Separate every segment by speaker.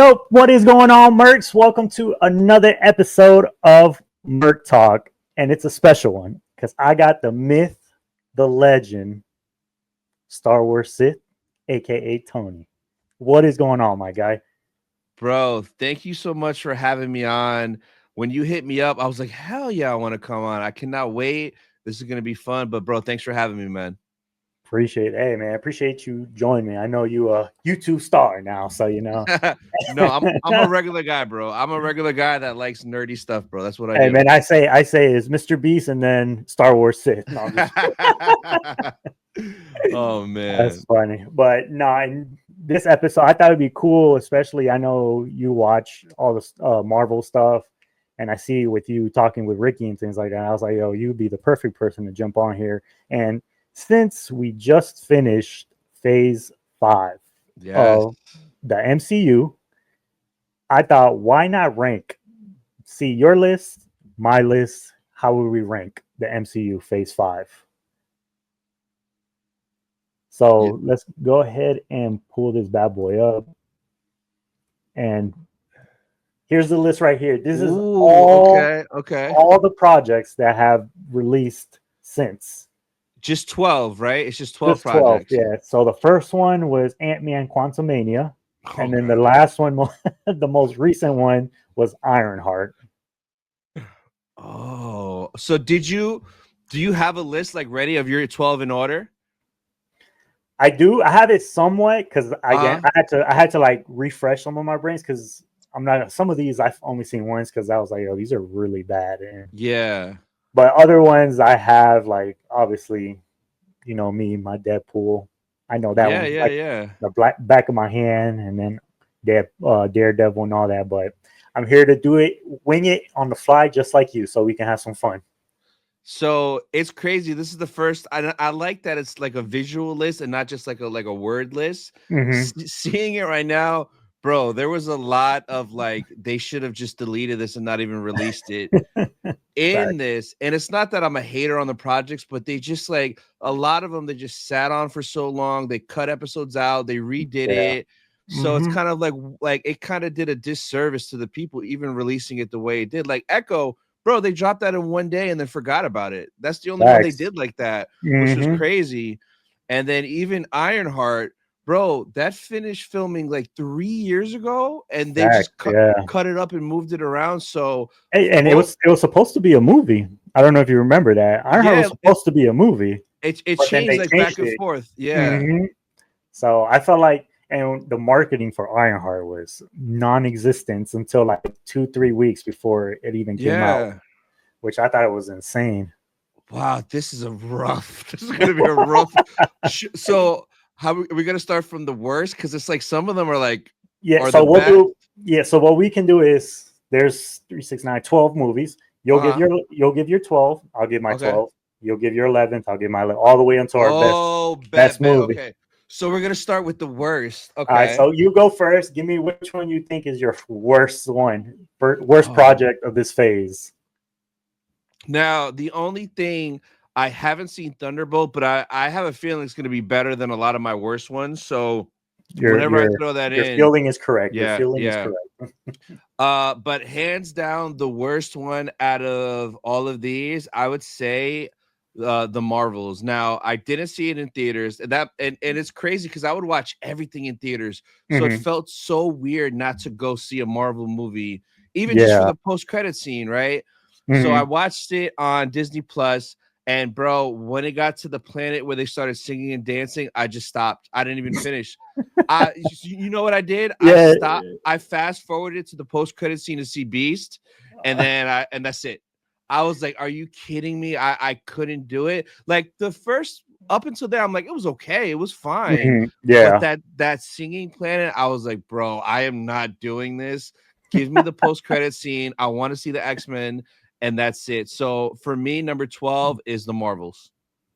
Speaker 1: Yo, what is going on, Mercs? Welcome to another episode of Merc Talk, and it's a special one because I got the myth, the legend, Star Wars Sith, aka Tony. What is going on, my guy?
Speaker 2: Bro, thank you so much for having me on. When you hit me up, I was like, hell yeah, I want to come on. I cannot wait. This is going to be fun. But, bro, thanks for having me, man.
Speaker 1: Appreciate it. Hey, man, appreciate you joining me. I know you a YouTube star now, so you know.
Speaker 2: No, I'm a regular guy, bro. I'm a regular guy that likes nerdy stuff, bro. That's what I
Speaker 1: Hey,
Speaker 2: do.
Speaker 1: man, I say it's Mr. Beast and then Star Wars Sith. No, I'm just
Speaker 2: Oh,
Speaker 1: That's
Speaker 2: man.
Speaker 1: funny. But no, in this episode, I thought it'd be cool, especially I know you watch all the Marvel stuff, and I see with you talking with Ricky and things like that. I was like, yo, you'd be the perfect person to jump on here. And since we just finished phase 5
Speaker 2: Yes.
Speaker 1: of the MCU, I thought, why not rank? See your list, my list. How would we rank the MCU phase 5?
Speaker 2: Yeah.
Speaker 1: So let's go ahead and pull this bad boy up. And here's the list right here. This is
Speaker 2: Ooh,
Speaker 1: all
Speaker 2: okay. Okay.
Speaker 1: all the projects that have released since.
Speaker 2: Just 12, right? It's just 12
Speaker 1: Just 12,
Speaker 2: projects.
Speaker 1: yeah. So the first one was Ant-Man Quantumania.
Speaker 2: Oh,
Speaker 1: And then the
Speaker 2: God.
Speaker 1: last one, the most recent one, was Ironheart.
Speaker 2: Oh, so do you have a list like ready of your 12 in order?
Speaker 1: I have it somewhat because again,
Speaker 2: Uh,
Speaker 1: I had to like refresh some of my brains because I'm not some of these I've only seen once because I was like, oh, these are really bad. And
Speaker 2: yeah.
Speaker 1: but other ones I have, like, obviously, me, my Deadpool. I know that
Speaker 2: Yeah,
Speaker 1: one
Speaker 2: yeah,
Speaker 1: like
Speaker 2: yeah.
Speaker 1: the black back of my hand, and then Daredevil and all that. But I'm here to do it, wing it on the fly, just like you, so we can have some fun.
Speaker 2: So it's crazy. This is the first. I like that it's like a visual list and not just like a word list.
Speaker 1: Hmm.
Speaker 2: Seeing it right now, bro, there was a lot of like they should have just deleted this and not even released it in
Speaker 1: Facts.
Speaker 2: this. And it's not that I'm a hater on the projects, but they just like a lot of them they just sat on for so long. They cut episodes out, they redid
Speaker 1: Yeah.
Speaker 2: it. So it's
Speaker 1: Hmm.
Speaker 2: kind of like it kind of did a disservice to the people even releasing it the way it did. Like Echo, bro, they dropped that in one day and then forgot about it. That's the only one they
Speaker 1: Facts.
Speaker 2: did like that, which was
Speaker 1: Hmm.
Speaker 2: crazy. And then even Ironheart, bro, that finished filming like 3 years ago, and they just
Speaker 1: Facts. Yeah.
Speaker 2: cut it up and moved it around. So
Speaker 1: Hey, and it
Speaker 2: both,
Speaker 1: was supposed to be a movie. I don't know if you remember that. Ironheart was
Speaker 2: yeah,
Speaker 1: supposed to be a movie,
Speaker 2: it
Speaker 1: but then
Speaker 2: changed
Speaker 1: they
Speaker 2: like
Speaker 1: changed
Speaker 2: back and
Speaker 1: it.
Speaker 2: forth. Yeah,
Speaker 1: Hmm. So I felt like, and the marketing for Ironheart was non-existent until like 2-3 weeks before it even came out,
Speaker 2: yeah.
Speaker 1: which I thought it was insane.
Speaker 2: Wow, this is a rough. This is gonna be a rough. So how are we gonna start from the worst? Because it's like some of them are like
Speaker 1: Yeah,
Speaker 2: are
Speaker 1: so
Speaker 2: the
Speaker 1: we'll
Speaker 2: best.
Speaker 1: do. Yeah, so what we can do is there's 3, 6, 9, 12 movies.
Speaker 2: Uh huh.
Speaker 1: You'll give your 12. I'll give my
Speaker 2: Okay.
Speaker 1: 12. You'll give your 11th. I'll give my 11, all the way until our
Speaker 2: Oh,
Speaker 1: best
Speaker 2: bet.
Speaker 1: movie.
Speaker 2: Okay. So we're gonna start with the worst.
Speaker 1: All right,
Speaker 2: Okay.
Speaker 1: so you go first. Give me which one you think is your worst one, worst
Speaker 2: Oh.
Speaker 1: project of this phase.
Speaker 2: Now the only thing I haven't seen Thunderbolt, but I have a feeling it's gonna be better than a lot of my worst ones. So
Speaker 1: Your
Speaker 2: whenever I
Speaker 1: your
Speaker 2: throw that
Speaker 1: your
Speaker 2: in,
Speaker 1: feeling is correct. Your
Speaker 2: yeah,
Speaker 1: feeling is
Speaker 2: yeah.
Speaker 1: correct.
Speaker 2: But hands down, the worst one out of all of these, I would say the Marvels. Now, I didn't see it in theaters, and it's crazy because I would watch everything in theaters. So it
Speaker 1: Hmm.
Speaker 2: felt so weird not to go see a Marvel movie, even just for
Speaker 1: Yeah.
Speaker 2: the post-credit scene, right? So I
Speaker 1: Hmm.
Speaker 2: watched it on Disney Plus. And bro, when it got to the planet where they started singing and dancing, I just stopped. I didn't even finish. You know what I did? I
Speaker 1: Yeah.
Speaker 2: stopped. I fast forwarded to the post credit scene to see Beast, and then and that's it. I was like, "Are you kidding me?" I couldn't do it. Like the first up until there, I'm like, it was okay, it was fine,
Speaker 1: Hmm.
Speaker 2: but
Speaker 1: Yeah.
Speaker 2: that singing planet, I was like, "Bro, I am not doing this. Give me the post credit scene. I want to see the X-Men." And that's it. So for me, number 12 is the Marvels.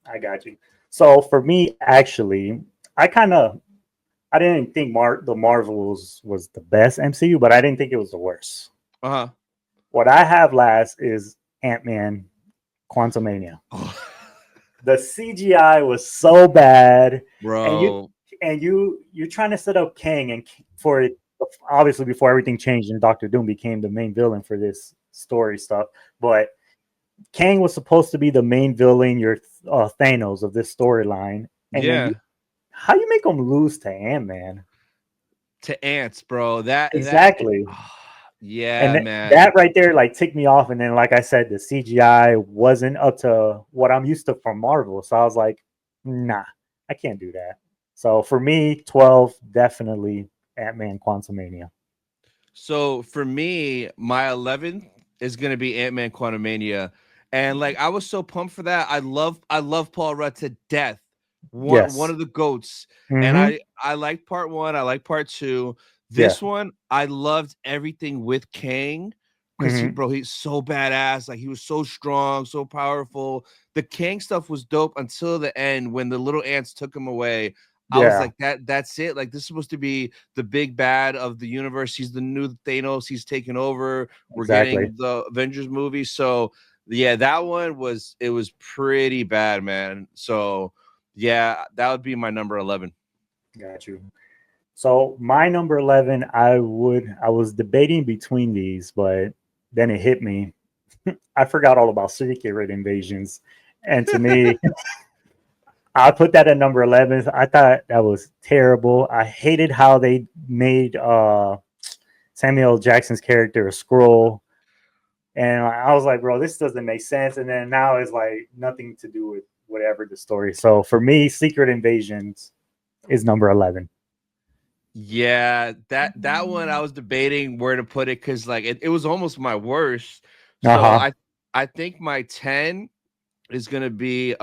Speaker 1: I got you. So for me, actually, I didn't think the Marvels was the best MCU, but I didn't think it was the worst.
Speaker 2: Uh huh.
Speaker 1: What I have last is Ant-Man Quantumania.
Speaker 2: Oh,
Speaker 1: The CGI was so bad, and you
Speaker 2: bro.
Speaker 1: and you're trying to set up Kang and for it. obviously before everything changed and Doctor Doom became the main villain for this story stuff. But Kang was supposed to be the main villain, your Thanos of this storyline, and then
Speaker 2: Yeah,
Speaker 1: how you make him lose to Ant-Man?
Speaker 2: to ants, bro. That
Speaker 1: Exactly. And
Speaker 2: yeah, man.
Speaker 1: that right there like ticked me off. And then, like I said, the CGI wasn't up to what I'm used to from Marvel. So I was like, nah, I can't do that. So for me, 12, definitely Ant-Man Quantumania.
Speaker 2: So for me, my 11th is gonna be Ant-Man Quantumania. And like I was so pumped for that. I love Paul Rudd to death. One
Speaker 1: Yes.
Speaker 2: of the goats. And
Speaker 1: Mm-hmm.
Speaker 2: I liked part one, I like part two.
Speaker 1: Yeah.
Speaker 2: This one, I loved everything with Kang because
Speaker 1: Mm-hmm.
Speaker 2: he's so badass. Like he was so strong, so powerful. The Kang stuff was dope until the end when the little ants took him away. I was
Speaker 1: Yeah.
Speaker 2: like, that's it. Like this is supposed to be the big bad of the universe. He's the new Thanos. He's taking over. We're
Speaker 1: Exactly.
Speaker 2: getting the Avengers movie. So yeah, that one was pretty bad, man. So yeah, that would be my number 11.
Speaker 1: Got you. So my number 11, I was debating between these, but then it hit me. I forgot all about Secret Invasions. And to me, I put that at number 11. I thought that was terrible. I hated how they made Samuel Jackson's character a scroll. And I was like, bro, this doesn't make sense. And then now it's like nothing to do with whatever the story. So for me, Secret Invasions is number 11.
Speaker 2: Yeah, that one I was debating where to put it because like it was almost my worst.
Speaker 1: Uh
Speaker 2: So
Speaker 1: huh.
Speaker 2: I think my 10 is gonna be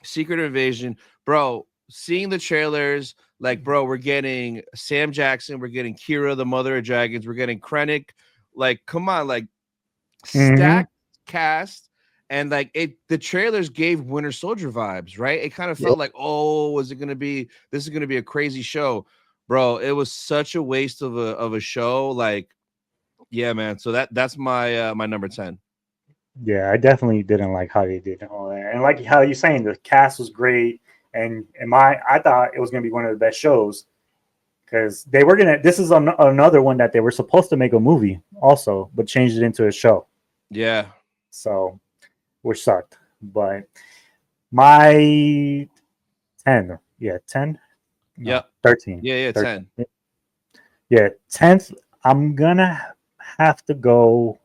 Speaker 2: Secret Invasion, bro. Seeing the trailers, like, bro, we're getting Sam Jackson, we're getting Kira, the Mother of Dragons, we're getting Krennic. Like, come on, like,
Speaker 1: Mm-hmm.
Speaker 2: stacked cast, and like the trailers gave Winter Soldier vibes, right? It kind of
Speaker 1: Yep.
Speaker 2: felt like, oh, is it gonna be? This is gonna be a crazy show, bro. It was such a waste of a show. Like, yeah, man. So that's my my number 10.
Speaker 1: Yeah, I definitely didn't like how they did all that. And like how you're saying, the cast was great. And I thought it was going to be one of the best shows because they were gonna. This is another one that they were supposed to make a movie also, but changed it into a show.
Speaker 2: Yeah.
Speaker 1: So which sucked. But my 10, yeah, 10, no,
Speaker 2: Yep.
Speaker 1: 13,
Speaker 2: Yeah. Yeah.
Speaker 1: 13.
Speaker 2: 10.
Speaker 1: Yeah, 10th. I'm gonna have to go.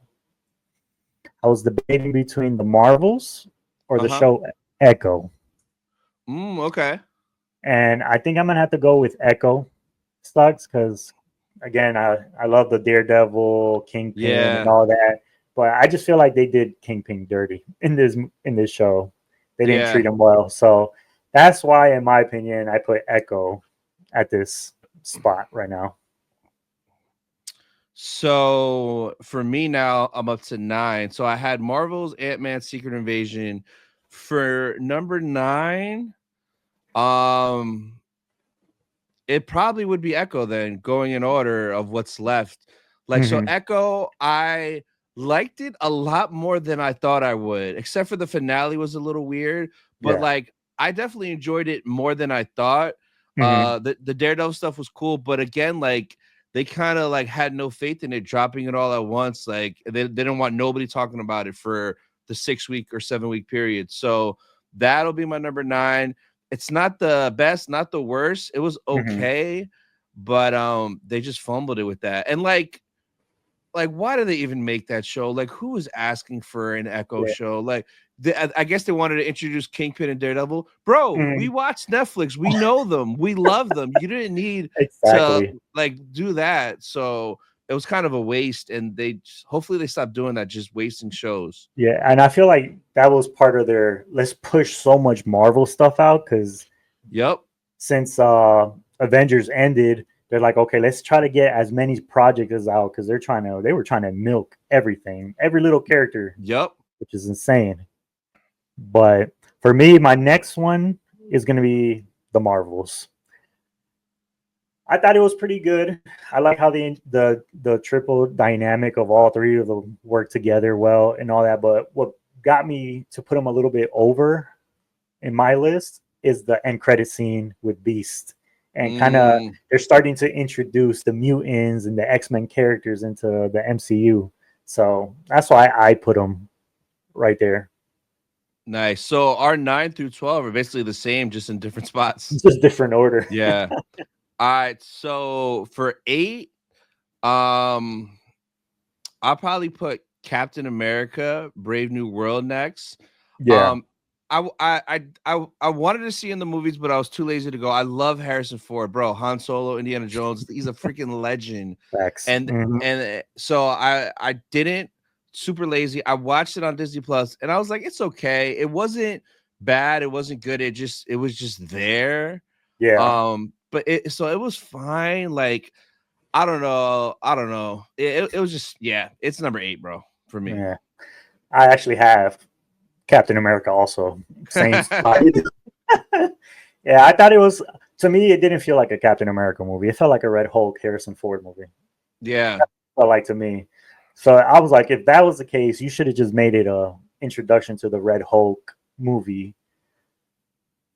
Speaker 1: I was debating between the Marvels or
Speaker 2: Uh
Speaker 1: the
Speaker 2: huh.
Speaker 1: show Echo.
Speaker 2: Okay.
Speaker 1: And I think I'm gonna have to go with Echo Stocks because again, I love the Daredevil, Kingpin, and
Speaker 2: Yeah.
Speaker 1: all that, but I just feel like they did Kingpin dirty in this show. They didn't treat
Speaker 2: Yeah.
Speaker 1: him well, so that's why, in my opinion, I put Echo at this spot right now.
Speaker 2: So for me now, I'm up to 9. So I had Marvel's Ant-Man Secret Invasion. For number 9, um, it probably would be Echo then, going in order of what's left. Like, so
Speaker 1: Hmm.
Speaker 2: Echo, I liked it a lot more than I thought I would, except for the finale was a little weird, but
Speaker 1: Yeah.
Speaker 2: like I definitely enjoyed it more than I thought.
Speaker 1: Hmm.
Speaker 2: The Daredevil stuff was cool, but again, like they kind of like had no faith in it, dropping it all at once. Like they didn't want nobody talking about it for the 6 week or 7 week period. So that'll be my number 9. It's not the best, not the worst. It was
Speaker 1: Hmm.
Speaker 2: okay, but they just fumbled it with that. And like why do they even make that show? Like who is asking for an Echo
Speaker 1: Yeah.
Speaker 2: show? Like I guess they wanted to introduce Kingpin and Daredevil. Bro, we
Speaker 1: Mhm.
Speaker 2: watch Netflix. We know them. We love them. You didn't need to
Speaker 1: Exactly.
Speaker 2: like do that. So it was kind of a waste, and hopefully they stop doing that, just wasting shows.
Speaker 1: Yeah, and I feel like that was part of their let's push so much Marvel stuff out because
Speaker 2: Yep.
Speaker 1: since Avengers ended, they're like, okay, let's try to get as many projects out because they were trying to milk everything, every little character,
Speaker 2: Yep.
Speaker 1: which is insane. But for me, my next one is going to be the Marvels. I thought it was pretty good. I like how the triple dynamic of all three of them work together well and all that. But what got me to put them a little bit over in my list is the end credit scene with Beast and kind of
Speaker 2: Mm,
Speaker 1: they're starting to introduce the mutants and the X-Men characters into the MCU. So that's why I put them right there.
Speaker 2: nice. So our 9 through 12 are basically the same, just in different spots.
Speaker 1: It's just different order.
Speaker 2: Yeah. All right. So for 8, um, I'll probably put Captain America: Brave New World next.
Speaker 1: Yeah,
Speaker 2: Um, I wanted to see in the movies, but I was too lazy to go. I love Harrison Ford, bro. Han Solo, Indiana Jones. He's a freaking legend.
Speaker 1: facts.
Speaker 2: And
Speaker 1: Hmm.
Speaker 2: so I didn't, super lazy. I watched it on Disney Plus, and I was like, it's okay. It wasn't bad. It wasn't good. It was just there.
Speaker 1: Yeah,
Speaker 2: But it was fine. Like, I don't know. I don't know. It was just, yeah. It's number 8, bro, for me.
Speaker 1: yeah. I actually have Captain America also. Same spot. Yeah, I thought it was. To me, it didn't feel like a Captain America movie. It felt like a Red Hulk, Harrison Ford movie.
Speaker 2: Yeah.
Speaker 1: Felt like to me. So I was like, if that was the case, you should have just made it a introduction to the Red Hulk movie.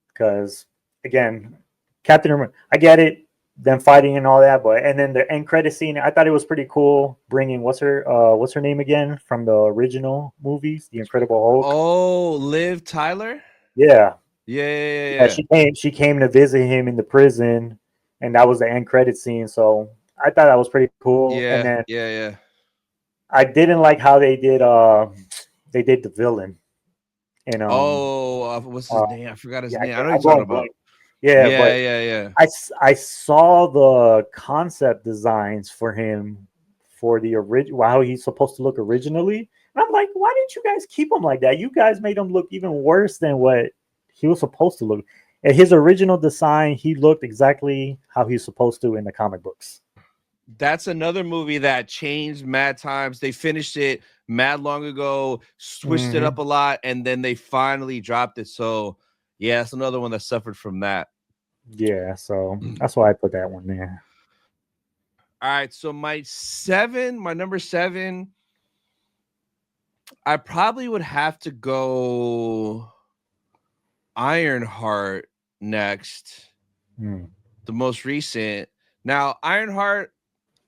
Speaker 1: Because again, Captain America, I get it, them fighting and all that, but and then the end credit scene, I thought it was pretty cool. Bringing what's her name again from the original movies, The Incredible Hulk.
Speaker 2: Oh, Liv Tyler?
Speaker 1: Yeah,
Speaker 2: Yeah, yeah,
Speaker 1: yeah,
Speaker 2: yeah.
Speaker 1: she came to visit him in the prison, and that was the end credit scene. So I thought that was pretty cool. And
Speaker 2: Yeah,
Speaker 1: then
Speaker 2: yeah, yeah.
Speaker 1: I didn't like how they did the villain and
Speaker 2: Oh, what's his
Speaker 1: uh
Speaker 2: name? I forgot his
Speaker 1: yeah,
Speaker 2: name. I know
Speaker 1: I'm
Speaker 2: you're talking
Speaker 1: going
Speaker 2: about.
Speaker 1: blank. Yeah,
Speaker 2: Yeah,
Speaker 1: but
Speaker 2: yeah, yeah.
Speaker 1: I saw the concept designs for him for the original, how he's supposed to look originally. And I'm like, why didn't you guys keep him like that? You guys made him look even worse than what he was supposed to look. In his original design, he looked exactly how he's supposed to in the comic books.
Speaker 2: That's another movie that changed mad times. They finished it mad long ago, switched it up
Speaker 1: Hmm.
Speaker 2: a lot, and then they finally dropped it. So, yeah, it's another one that suffered from that.
Speaker 1: Yeah, so
Speaker 2: All
Speaker 1: that's why I put that one there.
Speaker 2: right. So, my number 7, I probably would have to go Ironheart next,
Speaker 1: Hmm.
Speaker 2: the most recent. Now, Ironheart,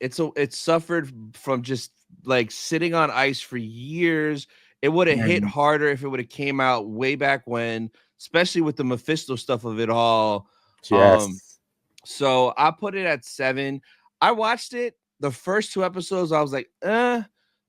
Speaker 2: it suffered from just like sitting on ice for years. It would have hit
Speaker 1: Hmm.
Speaker 2: harder if it would have came out way back when, especially with the Mephisto stuff of it all. Um,
Speaker 1: Yes.
Speaker 2: so I put it at 7. I watched it. The first 2 episodes, I was like,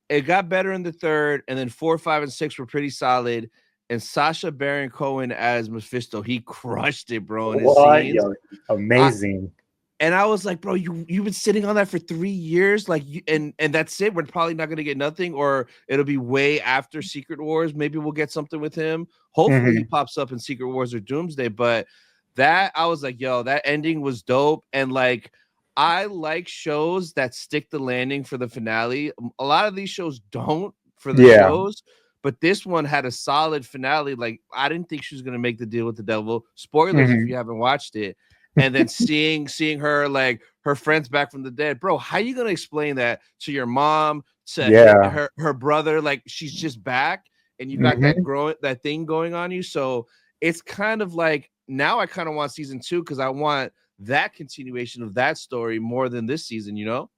Speaker 2: It got better in the third, and then 4, 5, and 6 were pretty solid. And Sasha Baron Cohen as Mephisto, he crushed it, bro, in his
Speaker 1: What?
Speaker 2: scenes.
Speaker 1: Yo,
Speaker 2: I
Speaker 1: amazing.
Speaker 2: and I was like, bro, you've been sitting on that for 3 years, like, and that's it. We're probably not gonna get nothing, or it'll be way after Secret Wars. Maybe we'll get something with him. Hopefully, he
Speaker 1: Hmm.
Speaker 2: pops up in Secret Wars or Doomsday. But that, I was like, yo, that ending was dope. And like, I like shows that stick the landing for the finale. A lot of these shows don't for the
Speaker 1: Yeah.
Speaker 2: shows, but this one had a solid finale. Like, I didn't think she was gonna make the deal with the devil. Spoilers if
Speaker 1: Hmm.
Speaker 2: you haven't watched it. And then seeing her, like, her friends back from the dead, bro, how you gonna explain that to your mom, to
Speaker 1: Yeah.
Speaker 2: her brother? Like, she's just back, and you got
Speaker 1: Hmm.
Speaker 2: that thing going on you. So it's kind of like, now I kind of want season 2, because I want that continuation of that story more than this season, you know?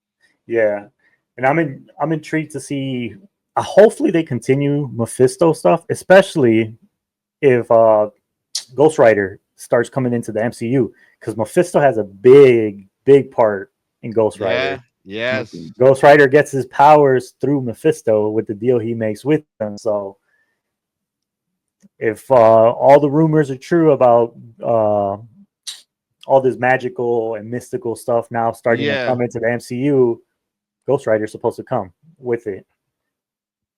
Speaker 1: Yeah, and I'm intrigued to see. Hopefully, they continue Mephisto stuff, especially if Ghost Rider starts coming into the MCU, because Mephisto has a big part in Ghost
Speaker 2: Yeah.
Speaker 1: Rider.
Speaker 2: Yes.
Speaker 1: Ghost Rider gets his powers through Mephisto with the deal he makes with them. So if all the rumors are true about all this magical and mystical stuff now starting to
Speaker 2: Yeah.
Speaker 1: come into the MCU, Ghost Rider is supposed to come with it.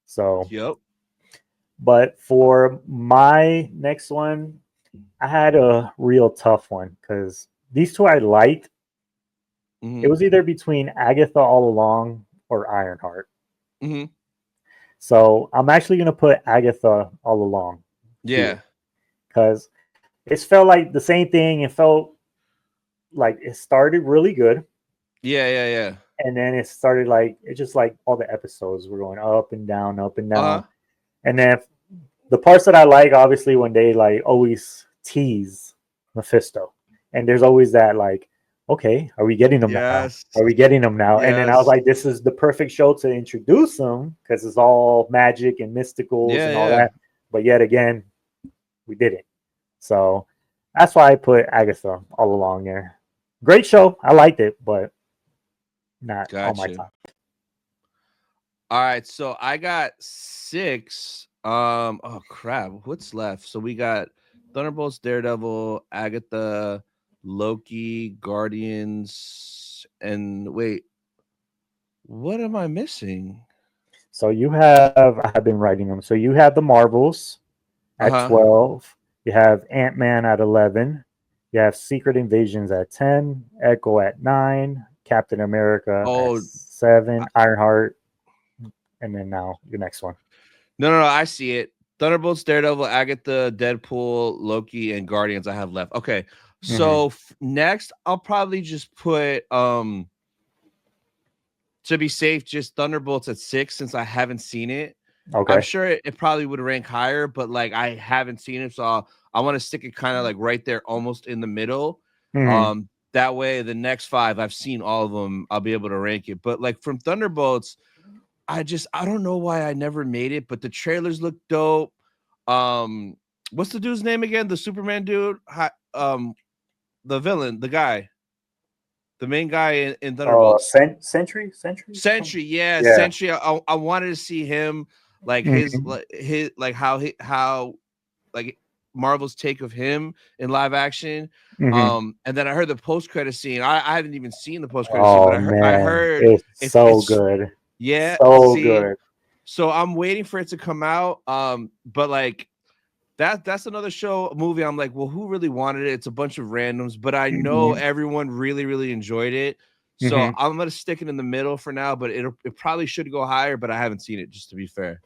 Speaker 1: So,
Speaker 2: Yep.
Speaker 1: but for my next one, I had a real tough one because these two I liked. It
Speaker 2: Hmm.
Speaker 1: was either between Agatha All Along or Ironheart.
Speaker 2: Hmm.
Speaker 1: So I'm actually gonna put Agatha All Along here
Speaker 2: Yeah.
Speaker 1: because it felt like the same thing. It felt like it started really good,
Speaker 2: Yeah. Yeah. Yeah.
Speaker 1: and then it started like it just like all the episodes were going up and
Speaker 2: Uh-huh.
Speaker 1: down, and then the parts that I like, obviously, when they like always tease Mephisto, and there's always that like okay, are we getting them now?
Speaker 2: Yes.
Speaker 1: Are we getting them now? And then I was
Speaker 2: Yes.
Speaker 1: like, this is the perfect show to introduce them because it's all magic and mysticals
Speaker 2: Yeah,
Speaker 1: and all
Speaker 2: yeah.
Speaker 1: that. But yet again, we didn't. So that's why I put Agatha all along there. Great show. I liked it, but not on my
Speaker 2: Gotcha.
Speaker 1: top.
Speaker 2: All right, so I got 6. Oh crap, what's left? So we got Thunderbolts, Daredevil, Agatha, Loki, Guardians, and wait, what am I missing?
Speaker 1: So you have, I have been writing them. So you have the Marvels at
Speaker 2: Uh-huh.
Speaker 1: 12. You have Ant-Man at 11. You have Secret Invasions at 10. Echo at 9. Captain America at
Speaker 2: Oh,
Speaker 1: 7. Ironheart. And then now your next one.
Speaker 2: no, I see it. Thunderbolts, Daredevil, Agatha, Deadpool, Loki, and Guardians I have left. Okay.
Speaker 1: Mm-hmm.
Speaker 2: So next I'll probably just put to be safe, just Thunderbolts at 6 since I haven't seen it. I'm
Speaker 1: Okay.
Speaker 2: sure it probably would rank higher, but like I haven't seen it, so I want to stick it kind of like right there, almost in the middle.
Speaker 1: Mm-hmm.
Speaker 2: That way the next 5 I've seen all of them, I'll be able to rank it. But like from Thunderbolts, I don't know why I never made it, but the trailers look dope. Um, what's the dude's name again? The Superman dude, the villain, the guy, the main guy in Thunderbolts.
Speaker 1: Sentry.
Speaker 2: Sentry, yeah,
Speaker 1: Yeah.
Speaker 2: Sentry. I wanted to see him, like
Speaker 1: Mm-hmm.
Speaker 2: his like how like Marvel's take of him in live action.
Speaker 1: Mm-hmm.
Speaker 2: And then I heard the post credit scene. I haven't even seen the post credit scene, but
Speaker 1: Oh
Speaker 2: I
Speaker 1: man,
Speaker 2: heard
Speaker 1: it's so
Speaker 2: it's
Speaker 1: good.
Speaker 2: yeah.
Speaker 1: So
Speaker 2: See,
Speaker 1: good.
Speaker 2: so I'm waiting for it to come out. But like that's another show movie. I'm like, well, who really wanted it? It's a bunch of randoms, but I know
Speaker 1: Mm-hmm.
Speaker 2: everyone really enjoyed it. So
Speaker 1: Mm-hmm.
Speaker 2: I'm gonna stick it in the middle for now, but it probably should go higher, but I haven't seen it, just to be fair.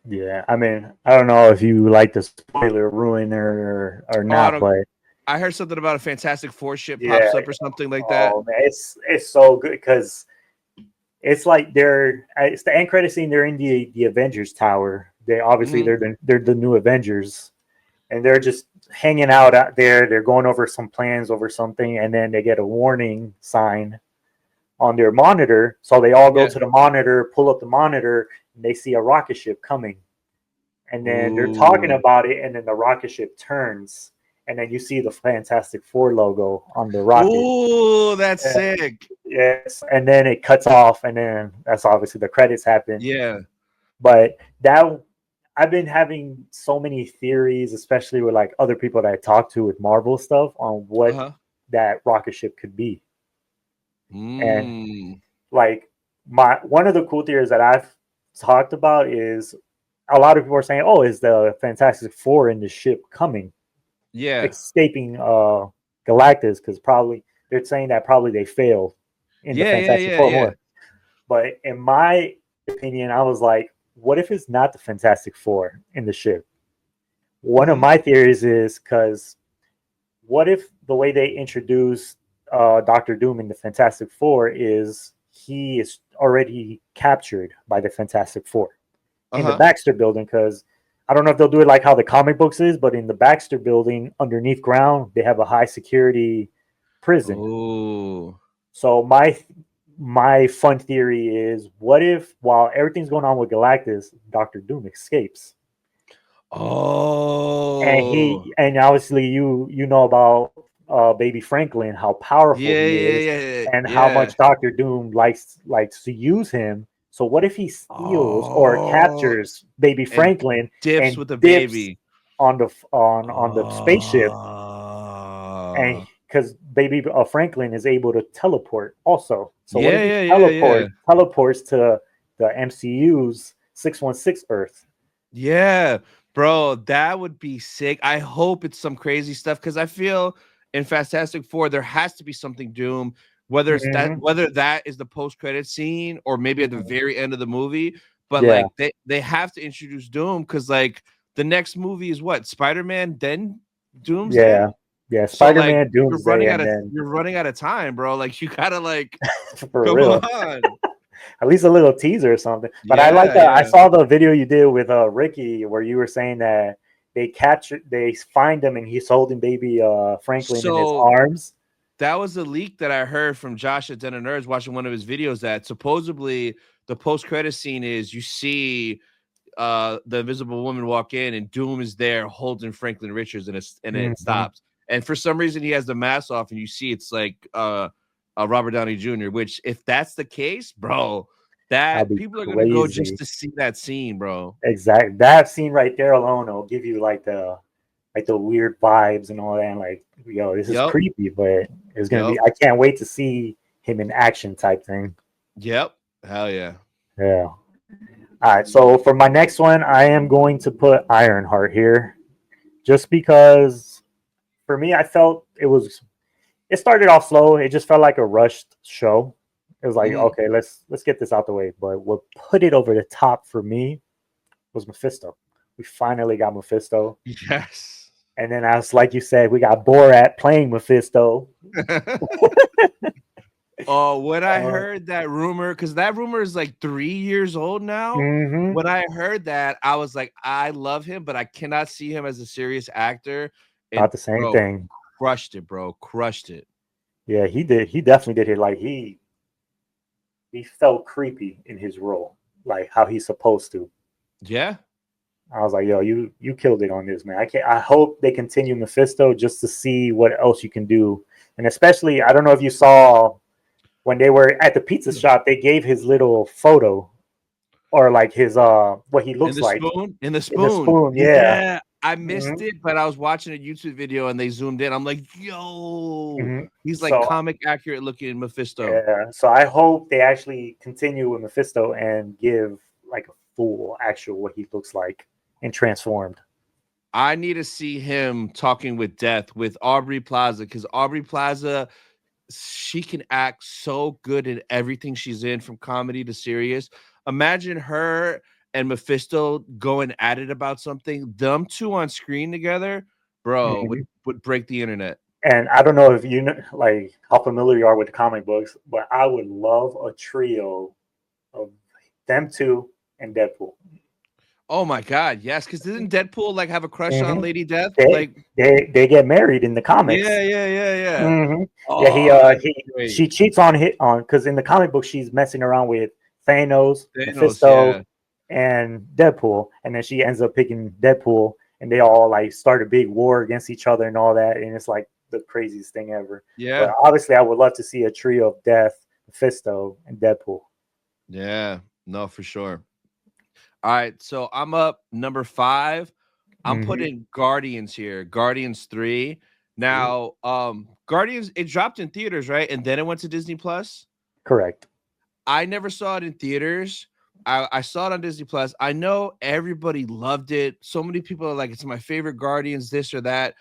Speaker 1: Yeah, I mean, I don't know if you like the spoiler ruiner or
Speaker 2: Oh, I
Speaker 1: not,
Speaker 2: don't.
Speaker 1: but
Speaker 2: I heard something about a Fantastic Four ship
Speaker 1: yeah,
Speaker 2: pops up or something like that.
Speaker 1: oh man, it's so good because it's like it's the end credit scene. They're in the Avengers Tower. They obviously
Speaker 2: Hmm.
Speaker 1: they're the new Avengers, and they're just hanging out there. They're going over some plans over something, and then they get a warning sign on their monitor. So they all go
Speaker 2: Yeah.
Speaker 1: to the monitor, pull up the monitor, and they see a rocket ship coming. And then they're talking
Speaker 2: Ooh.
Speaker 1: about it, and then the rocket ship turns, and then you see the Fantastic Four logo on the rocket.
Speaker 2: Ooh, that's
Speaker 1: Yeah,
Speaker 2: sick.
Speaker 1: yes, and then it cuts off, and then that's obviously the credits happen.
Speaker 2: Yeah.
Speaker 1: But that I've been having so many theories, especially with like other people that I talk to with Marvel stuff, on what
Speaker 2: Uh-huh.
Speaker 1: that rocket ship could be. And
Speaker 2: Mm.
Speaker 1: like my one of the cool theories that I've talked about is a lot of people are saying, "Oh, is the Fantastic Four in the ship coming,
Speaker 2: Yeah.
Speaker 1: escaping Galactus?" Because probably they're saying that probably they failed in the Fantastic Four
Speaker 2: Yeah.
Speaker 1: more. But in my opinion, I was like, "What if it's not the Fantastic Four in the ship?" One of
Speaker 2: Hmm.
Speaker 1: my theories is because what if the way they introduce Doctor Doom in the Fantastic Four is he is already captured by the Fantastic Four in the
Speaker 2: Uh-huh.
Speaker 1: Baxter building? Because I don't know if they'll do it like how the comic books is, but in the Baxter building underneath ground, they have a high security prison.
Speaker 2: Oh.
Speaker 1: So my fun theory is, what if while everything's going on with Galactus, Doctor Doom escapes? And
Speaker 2: Oh.
Speaker 1: he and obviously you know about baby Franklin, how powerful he is and how
Speaker 2: Yeah.
Speaker 1: much Doctor Doom likes to use him. So what if he steals or
Speaker 2: Oh.
Speaker 1: captures baby
Speaker 2: And
Speaker 1: Franklin
Speaker 2: dips
Speaker 1: and
Speaker 2: with the
Speaker 1: dips
Speaker 2: baby.
Speaker 1: on the spaceship, and
Speaker 2: Oh.
Speaker 1: because baby Franklin is able to teleport also. So what if
Speaker 2: Yeah,
Speaker 1: he
Speaker 2: yeah, yeah, yeah.
Speaker 1: teleports to the MCU's 616 Earth?
Speaker 2: Yeah, bro, that would be sick. I hope it's some crazy stuff because I feel in Fantastic Four there has to be something Doom,
Speaker 1: Hmm.
Speaker 2: whether that is the post credit scene or maybe at the very end of the movie. But
Speaker 1: Yeah,
Speaker 2: like they have to introduce Doom because like the next movie is what, Spider-Man, then
Speaker 1: yeah,
Speaker 2: Doomsday.
Speaker 1: yeah.
Speaker 2: So like
Speaker 1: Spider-Man, Doomsday, and then
Speaker 2: you're running out of time, bro. Like you gotta like
Speaker 1: for
Speaker 2: come
Speaker 1: real,
Speaker 2: on.
Speaker 1: at least a little teaser or something. But I like
Speaker 2: Yeah,
Speaker 1: that. I
Speaker 2: yeah.
Speaker 1: saw the video you did with Ricky where you were saying that they find him and he's holding baby Franklin in his
Speaker 2: So
Speaker 1: arms.
Speaker 2: that was a leak that I heard from Josh at Den of Nerds watching one of his videos that supposedly the post-credit scene is you see the Invisible Woman walk in and Doom is there holding Franklin Richards and it
Speaker 1: Mhm.
Speaker 2: stops. And for some reason he has the mask off and you see it's like Robert Downey Jr., which if that's the case, bro,
Speaker 1: That'd
Speaker 2: that
Speaker 1: be
Speaker 2: people are gonna go just
Speaker 1: crazy.
Speaker 2: to see that scene, bro.
Speaker 1: Exactly. That scene right there alone will give you like the weird vibes and all that. And like, yo, this is
Speaker 2: Yep.
Speaker 1: creepy, but it's gonna be.
Speaker 2: Yep.
Speaker 1: I can't wait to see him in action type thing.
Speaker 2: Yep. Hell yeah.
Speaker 1: Yeah. All right. So for my next one, I am going to put Ironheart here, just because for me, I felt it was. It started off slow. It just felt like a rushed show. It was like,
Speaker 2: Mhm.
Speaker 1: okay, let's get this out the way. But what put it over the top for me was Mephisto. We finally got Mephisto.
Speaker 2: Yes.
Speaker 1: And then as like you said, we got Borat playing Mephisto.
Speaker 2: Oh, when I
Speaker 1: Uh,
Speaker 2: heard that rumor, because that rumor is like 3 years old now.
Speaker 1: hmm
Speaker 2: When I heard that, I was like, I love him, but I cannot see him as a serious actor. And
Speaker 1: Thought the same
Speaker 2: bro,
Speaker 1: thing.
Speaker 2: crushed it, bro. Crushed it.
Speaker 1: Yeah, he did. He definitely did it. Like he felt creepy in his role, like how he's supposed to.
Speaker 2: Yeah.
Speaker 1: I was like, yo, you killed it on this, man. I can't. I hope they continue Mephisto just to see what else you can do, and especially I don't know if you saw when they were at the pizza shop, they gave his little photo or like his what he
Speaker 2: In
Speaker 1: looks
Speaker 2: the
Speaker 1: like
Speaker 2: spoon? In the
Speaker 1: in the
Speaker 2: spoon.
Speaker 1: spoon. Yeah.
Speaker 2: Yeah. I missed
Speaker 1: hmm
Speaker 2: it, but I was watching a YouTube video and they zoomed in. I'm like, yo,
Speaker 1: hmm
Speaker 2: he's like
Speaker 1: So
Speaker 2: comic accurate looking Mephisto.
Speaker 1: yeah, so I hope they actually continue with Mephisto and give like a full actual what he looks like and transformed.
Speaker 2: I need to see him talking with death with Aubrey Plaza because Aubrey Plaza, she can act so good in everything she's in from comedy to serious. Imagine her and Mephisto going at it about something. Them two on screen together, bro,
Speaker 1: Mhm.
Speaker 2: would break the internet.
Speaker 1: And I don't know if you know like how familiar you are with the comic books, but I would love a trio of them two and Deadpool.
Speaker 2: Oh my god, yes, because didn't Deadpool like have a crush on
Speaker 1: hmm
Speaker 2: Lady Death?
Speaker 1: They,
Speaker 2: Like,
Speaker 1: they get married in the
Speaker 2: yeah,
Speaker 1: comics.
Speaker 2: yeah, yeah, yeah.
Speaker 1: hmm Yeah,
Speaker 2: Oh, that'd be
Speaker 1: she
Speaker 2: great.
Speaker 1: cheats on hit on because in the comic book she's messing around with Thanos,
Speaker 2: Thanos,
Speaker 1: Mephisto,
Speaker 2: yeah.
Speaker 1: and Deadpool, and then she ends up picking Deadpool, and they all like start a big war against each other and all that, and it's like the craziest thing ever. But
Speaker 2: Yeah.
Speaker 1: obviously, I would love to see a trio of Death, Mephisto, and Deadpool.
Speaker 2: Yeah. No, for sure. All right, so I'm up number 5. I'm
Speaker 1: hmm
Speaker 2: putting Guardians here. Guardians 3.
Speaker 1: Ooh,
Speaker 2: Now, Guardians it dropped in theaters, right? And then it went to Disney Plus.
Speaker 1: correct.
Speaker 2: I never saw it in theaters. I saw it on Disney Plus. I know everybody loved it. So many people are like, it's my favorite Guardians, this or that.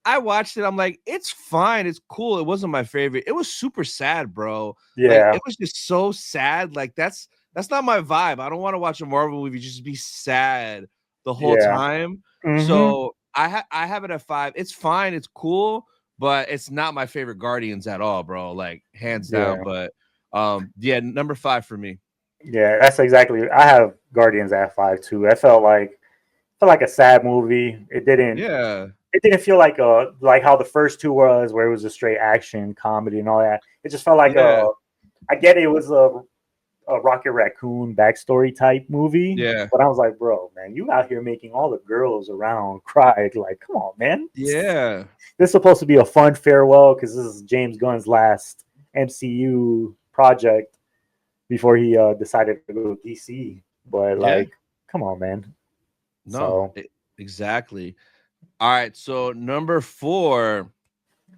Speaker 2: I watched it. I'm like, it's fine. It's cool. It wasn't my favorite. It was super sad, bro. Like,
Speaker 1: Yeah.
Speaker 2: it was just so sad. Like, that's not my vibe. I don't want to watch a Marvel movie just be sad the whole
Speaker 1: Yeah.
Speaker 2: time.
Speaker 1: hmm
Speaker 2: So I have it at 5. It's fine. It's cool, but it's not my favorite Guardians at all, bro. Like hands down.
Speaker 1: Yeah.
Speaker 2: But yeah, number 5 for me.
Speaker 1: Yeah. That's exactly. I have Guardians at 5 too. I felt like a sad movie.
Speaker 2: Yeah.
Speaker 1: It didn't feel like how the first two was, where it was a straight action comedy and all that. It just felt like
Speaker 2: Yeah.
Speaker 1: I get it, it was a Rocket Raccoon backstory type movie,
Speaker 2: Yeah.
Speaker 1: but I was like, bro, man, you out here making all the girls around cry. Like, come on, man.
Speaker 2: Yeah.
Speaker 1: This is supposed to be a fun farewell because this is James Gunn's last MCU project before he decided to go to DC. But
Speaker 2: Yeah.
Speaker 1: like, come on, man.
Speaker 2: No,
Speaker 1: So,
Speaker 2: exactly. All right. So number 4,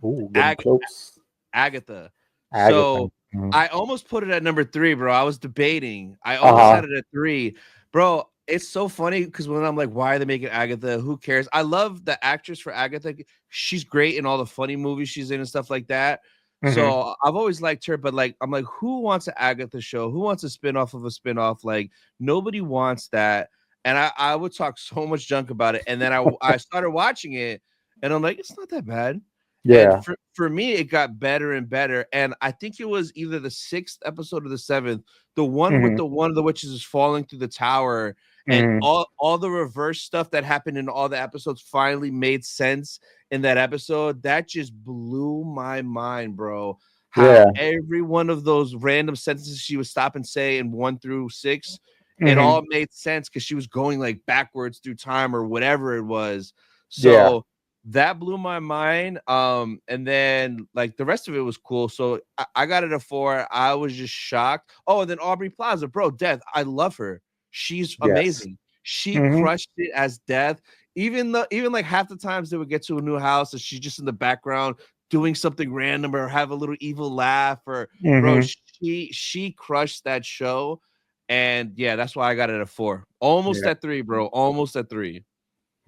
Speaker 1: ooh, getting
Speaker 2: Ag-
Speaker 1: close.
Speaker 2: Agatha.
Speaker 1: Agatha.
Speaker 2: So I almost put it at number 3, bro. I was debating. I
Speaker 1: Uh
Speaker 2: almost
Speaker 1: huh.
Speaker 2: had it at 3. Bro, it's so funny because when I'm like, why are they making Agatha? Who cares? I love the actress for Agatha. She's great in all the funny movies she's in and stuff like that.
Speaker 1: hmm
Speaker 2: So I've always liked her, but like, I'm like, who wants an Agatha show? Who wants a spinoff of a spinoff? Like, nobody wants that. And I would talk so much junk about it. And then I started watching it and I'm like, it's not that bad. And
Speaker 1: Yeah.
Speaker 2: for me, it got better and better. And I think it was either the 6th episode or the 7th, the one with
Speaker 1: hmm
Speaker 2: the one of the witches is falling through the tower, and
Speaker 1: Mhm.
Speaker 2: all the reverse stuff that happened in all the episodes finally made sense in that episode. That just blew my mind, bro.
Speaker 1: Yeah.
Speaker 2: How every one of those random sentences she would stop and say in 1 through 6, it
Speaker 1: Mhm.
Speaker 2: all made sense because she was going like backwards through time or whatever it was.
Speaker 1: Yeah.
Speaker 2: So that blew my mind. And then like the rest of it was cool. So I got it a 4. I was just shocked. Oh, and then Aubrey Plaza, bro, Death. I love her. She's
Speaker 1: Yes.
Speaker 2: amazing. She
Speaker 1: Mhm.
Speaker 2: crushed it as Death. Even like half the times they would get to a new house and she's just in the background doing something random or have a little evil laugh or bro,
Speaker 1: Mhm.
Speaker 2: she crushed that show. And yeah, that's why I got it at 4. Almost
Speaker 1: Yeah.
Speaker 2: at 3, bro. Almost at 3.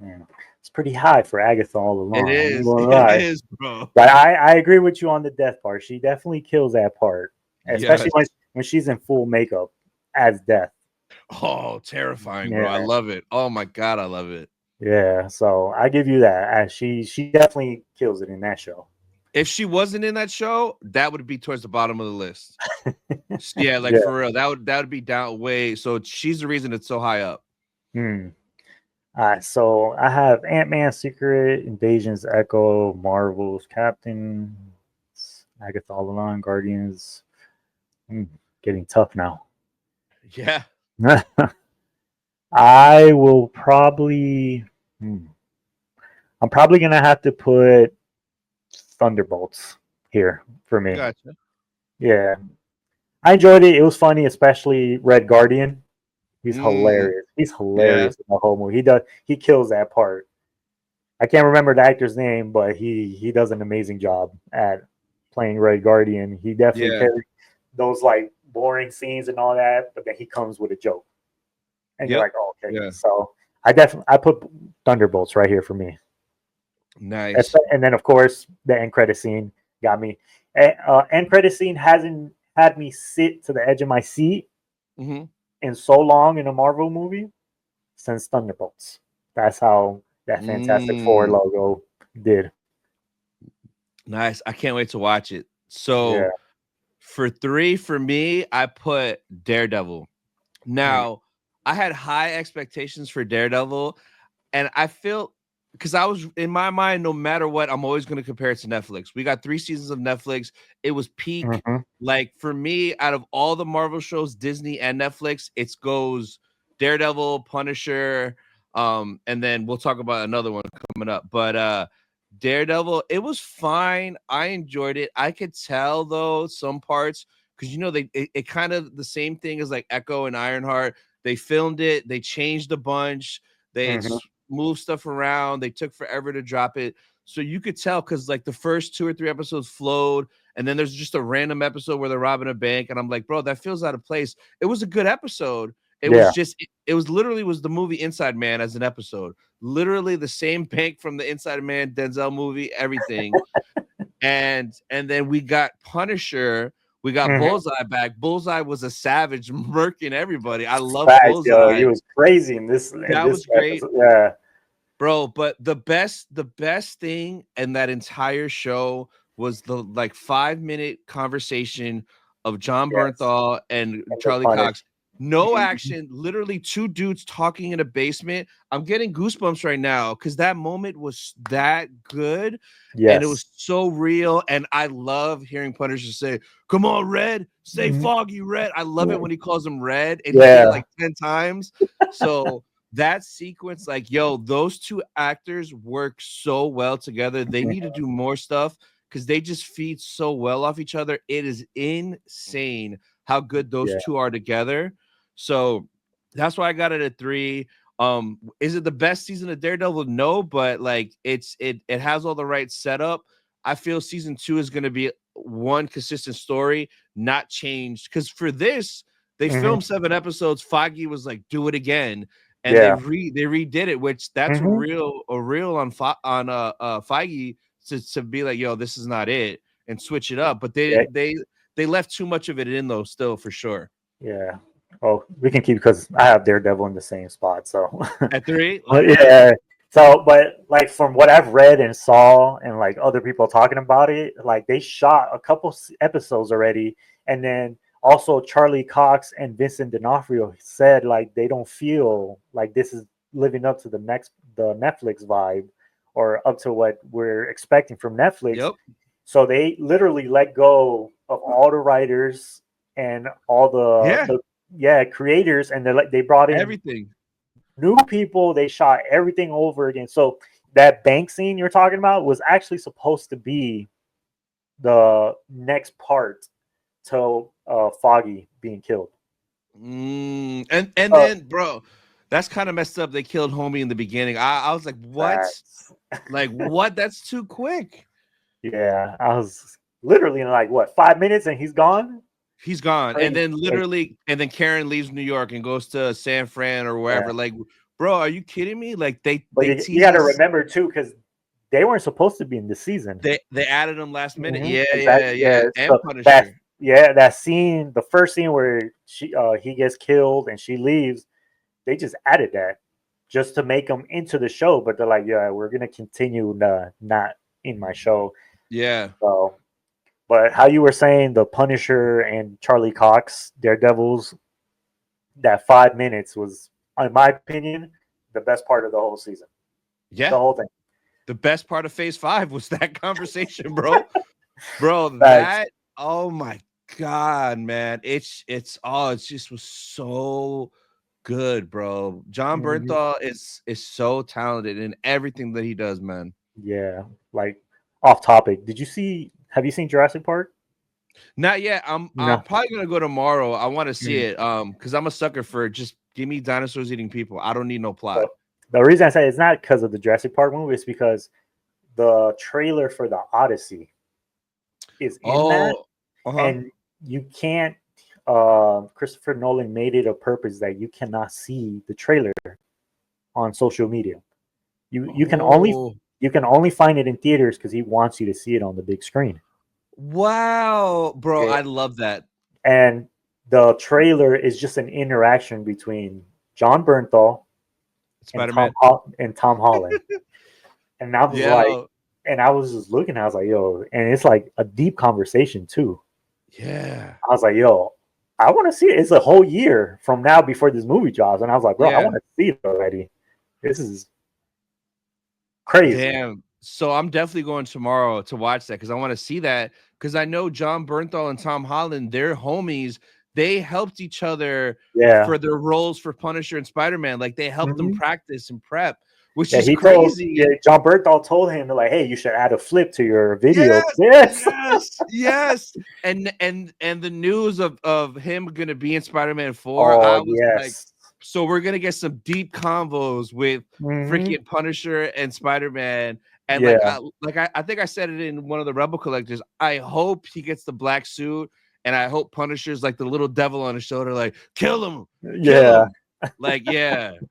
Speaker 1: Yeah. It's pretty high for Agatha all
Speaker 2: It
Speaker 1: along. I'm not
Speaker 2: is.
Speaker 1: gonna
Speaker 2: It
Speaker 1: lie.
Speaker 2: is, bro.
Speaker 1: But I agree with you on the death part. She definitely kills that part, especially
Speaker 2: Yes.
Speaker 1: when she's in full makeup as Death.
Speaker 2: Oh, terrifying, bro. I
Speaker 1: Yeah.
Speaker 2: love it. Oh my god, I love it.
Speaker 1: Yeah. So I give you that. She definitely kills it in that show.
Speaker 2: If she wasn't in that show, that would be towards the bottom of the list. Yeah, like
Speaker 1: Yeah.
Speaker 2: for real. That would be down way. So she's the reason it's so high up.
Speaker 1: Hmm. All right, so I have Ant-Man, Secret Invasions, Echo, Marvels, Captain, Agatha All Along, Guardians. Hmm, getting tough now.
Speaker 2: Yeah.
Speaker 1: I will probably. Hmm, I'm probably gonna have to put Thunderbolts here for me.
Speaker 2: Gotcha.
Speaker 1: Yeah, I enjoyed it. It was funny, especially Red Guardian. He's
Speaker 2: Mm,
Speaker 1: hilarious. He's
Speaker 2: yeah.
Speaker 1: hilarious in the whole movie. He kills that part. I can't remember the actor's name, but he does an amazing job at playing Red Guardian. He definitely
Speaker 2: Yeah.
Speaker 1: carries those like boring scenes and all that, but then he comes with a joke, and you're
Speaker 2: Yep.
Speaker 1: like, oh, okay.
Speaker 2: Yeah.
Speaker 1: So I put Thunderbolts right here for me,
Speaker 2: Nice.
Speaker 1: and then of course the end credit scene got me. End credit scene hasn't had me sit to the edge of my seat
Speaker 2: Hmm.
Speaker 1: in so long in a Marvel movie since Thunderbolts. That's how that Fantastic Four
Speaker 2: Mm,
Speaker 1: logo did.
Speaker 2: nice. I can't wait to watch it.
Speaker 1: Yeah.
Speaker 2: So for 3, for me, I put Daredevil.
Speaker 1: Mm.
Speaker 2: Now, I had high expectations for Daredevil, and I feel because I was in my mind, no matter what, I'm always going to compare it to Netflix. We got 3 seasons of Netflix. It was peak.
Speaker 1: Mhm.
Speaker 2: Like for me, out of all the Marvel shows, Disney and Netflix, it goes Daredevil, Punisher, and then we'll talk about another one coming up. But Daredevil, it was fine. I enjoyed it. I could tell though some parts because it kind of the same thing as like Echo and Ironheart. They filmed it, they changed a bunch, they
Speaker 1: Mhm.
Speaker 2: moved stuff around, they took forever to drop it. So you could tell because like the first 2 or 3 episodes flowed, and then there's just a random episode where they're robbing a bank, and I'm like, bro, that feels out of place. It was a good episode. It was
Speaker 1: Yeah.
Speaker 2: just it was literally was the movie Inside Man as an episode. Literally the same bank from the Inside Man Denzel movie, everything. And then we got Punisher. We got
Speaker 1: Mhm.
Speaker 2: Bullseye back. Bullseye was a savage, murking everybody. I love
Speaker 1: Facts, yo. He
Speaker 2: Bullseye.
Speaker 1: was crazy in this
Speaker 2: That was great,
Speaker 1: episode. Yeah.
Speaker 2: bro. But the best thing in that entire show was the like 5-minute conversation of John
Speaker 1: Yes.
Speaker 2: Bernthal and
Speaker 1: And the
Speaker 2: Charlie
Speaker 1: punish.
Speaker 2: Cox. No
Speaker 1: Mhm.
Speaker 2: action, literally 2 dudes talking in a basement. I'm getting goosebumps right now because that moment was that good and it
Speaker 1: Yes.
Speaker 2: was so real. And I love hearing Punisher say, "Come on, Red, say
Speaker 1: Mhm.
Speaker 2: Foggy Red." I love it when he calls him Red and he did it
Speaker 1: Yeah.
Speaker 2: like 10 times. So that sequence, like, yo, those 2 actors work so well together. They need to
Speaker 1: Mhm.
Speaker 2: do more stuff because they just feed so well off each other. It is insane how good those
Speaker 1: Yeah.
Speaker 2: two are together. So that's why I got it at 3. Is it the best season of Daredevil? No, but like it has all the right setup. I feel season 2 is going to be one consistent story, not changed. Because for this, they
Speaker 1: Mhm.
Speaker 2: filmed 7 episodes. Foggy was like, "Do it again," and they
Speaker 1: Yeah.
Speaker 2: redid it, which that's a
Speaker 1: Mhm.
Speaker 2: real on Feige to be like, "Yo, this is not it," and switch it up. But
Speaker 1: Yeah.
Speaker 2: they left too much of it in though, still for sure.
Speaker 1: Yeah. Oh, we can keep because I have Daredevil in the same spot. So,
Speaker 2: At 3,
Speaker 1: but
Speaker 2: okay.
Speaker 1: yeah. So, but like from what I've read and saw, and like other people talking about it, like they shot a couple episodes already, and then also Charlie Cox and Vincent D'Onofrio said like they don't feel like this is living up to the Netflix vibe or up to what we're expecting from Netflix.
Speaker 2: Yep.
Speaker 1: So they literally let go of all the writers and all
Speaker 2: Yeah.
Speaker 1: the creators, and they brought in
Speaker 2: Everything.
Speaker 1: new people. They shot everything over again. So that bank scene you're talking about was actually supposed to be the next part to Foggy being killed.
Speaker 2: And
Speaker 1: Uh,
Speaker 2: then, bro, that's kind of messed up. They killed homie in the beginning. I was like, what?
Speaker 1: that's,
Speaker 2: Like, what? That's too quick.
Speaker 1: yeah, I was literally in like what 5 minutes and he's gone.
Speaker 2: He's gone. And
Speaker 1: Crazy.
Speaker 2: then literally, and then Karen leaves New York and goes to San Fran or
Speaker 1: Yeah,
Speaker 2: wherever. Like, bro, are you kidding me? Like
Speaker 1: but
Speaker 2: they
Speaker 1: you got
Speaker 2: tease
Speaker 1: to
Speaker 2: us.
Speaker 1: remember too because they weren't supposed to be in this season.
Speaker 2: They added him last minute.
Speaker 1: Mhm,
Speaker 2: Yeah,
Speaker 1: exactly.
Speaker 2: yeah,
Speaker 1: Yeah.
Speaker 2: yeah. And
Speaker 1: So
Speaker 2: Punisher.
Speaker 1: that scene, the first scene where he gets killed and she leaves, they just added that just to make him into the show. But they're like, yeah, we're gonna continue not in my show.
Speaker 2: Yeah.
Speaker 1: So, but how you were saying the Punisher and Charlie Cox Daredevils, that 5 minutes was, in my opinion, the best part of the whole season. The
Speaker 2: Yeah.
Speaker 1: whole thing.
Speaker 2: The best part of phase 5 was that conversation, bro. Bro,
Speaker 1: Facts.
Speaker 2: that oh my god, man. It just was so good, bro. John
Speaker 1: Mhm.
Speaker 2: Bernthal is so talented in everything that he does, man.
Speaker 1: Yeah, like off topic. Have you seen Jurassic Park?
Speaker 2: Not yet. I'm
Speaker 1: No.
Speaker 2: probably gonna go tomorrow. I want to see
Speaker 1: Mm.
Speaker 2: it. Because I'm a sucker for just give me dinosaurs eating people. I don't need no
Speaker 1: So
Speaker 2: plot.
Speaker 1: the reason I say it's not because of the Jurassic Park movie, it's because the trailer for the Odyssey is in that,
Speaker 2: Oh, uh-huh.
Speaker 1: and you can't. Christopher Nolan made it a purpose that you cannot see the trailer on social media. You can only
Speaker 2: Oh,
Speaker 1: find it in theaters because he wants you to see it on the big screen.
Speaker 2: wow, bro.
Speaker 1: Yeah.
Speaker 2: I love that.
Speaker 1: And the trailer is just an interaction between John Bernthal and
Speaker 2: Spider-Man.
Speaker 1: Tom Holland. And I was like,
Speaker 2: Yeah.
Speaker 1: and I was just looking, I was like, yo, and it's like a deep conversation too.
Speaker 2: Yeah.
Speaker 1: I was like, yo, I want to see it. It's a whole year from now before this movie drops. And I was like, bro, I
Speaker 2: Yeah.
Speaker 1: want to see it already. This is crazy.
Speaker 2: Damn. So I'm definitely going tomorrow to watch that because I want to see that because I know John Bernthal and Tom Holland, they're homies. They helped each other
Speaker 1: Yeah.
Speaker 2: for their roles for Punisher and Spider-Man. Like they helped them
Speaker 1: Mhm.
Speaker 2: practice and prep, which
Speaker 1: Yeah,
Speaker 2: is
Speaker 1: yeah,
Speaker 2: crazy.
Speaker 1: John Bernthal told him like, hey, you should add a flip to your video.
Speaker 2: Yes,
Speaker 1: Yes.
Speaker 2: yes, yes. And the news of him gonna be in Spider-Man 4,
Speaker 1: Oh,
Speaker 2: I was like,
Speaker 1: yes.
Speaker 2: so we're gonna get some deep convos with
Speaker 1: Hmm.
Speaker 2: freaking Punisher and Spider-Man. And
Speaker 1: Yeah.
Speaker 2: I think I said it in one of the Rebel collectors. I hope he gets the black suit, and I hope Punisher's like the little devil on his shoulder, like kill him, kill
Speaker 1: Yeah.
Speaker 2: him. Like, yeah.
Speaker 1: And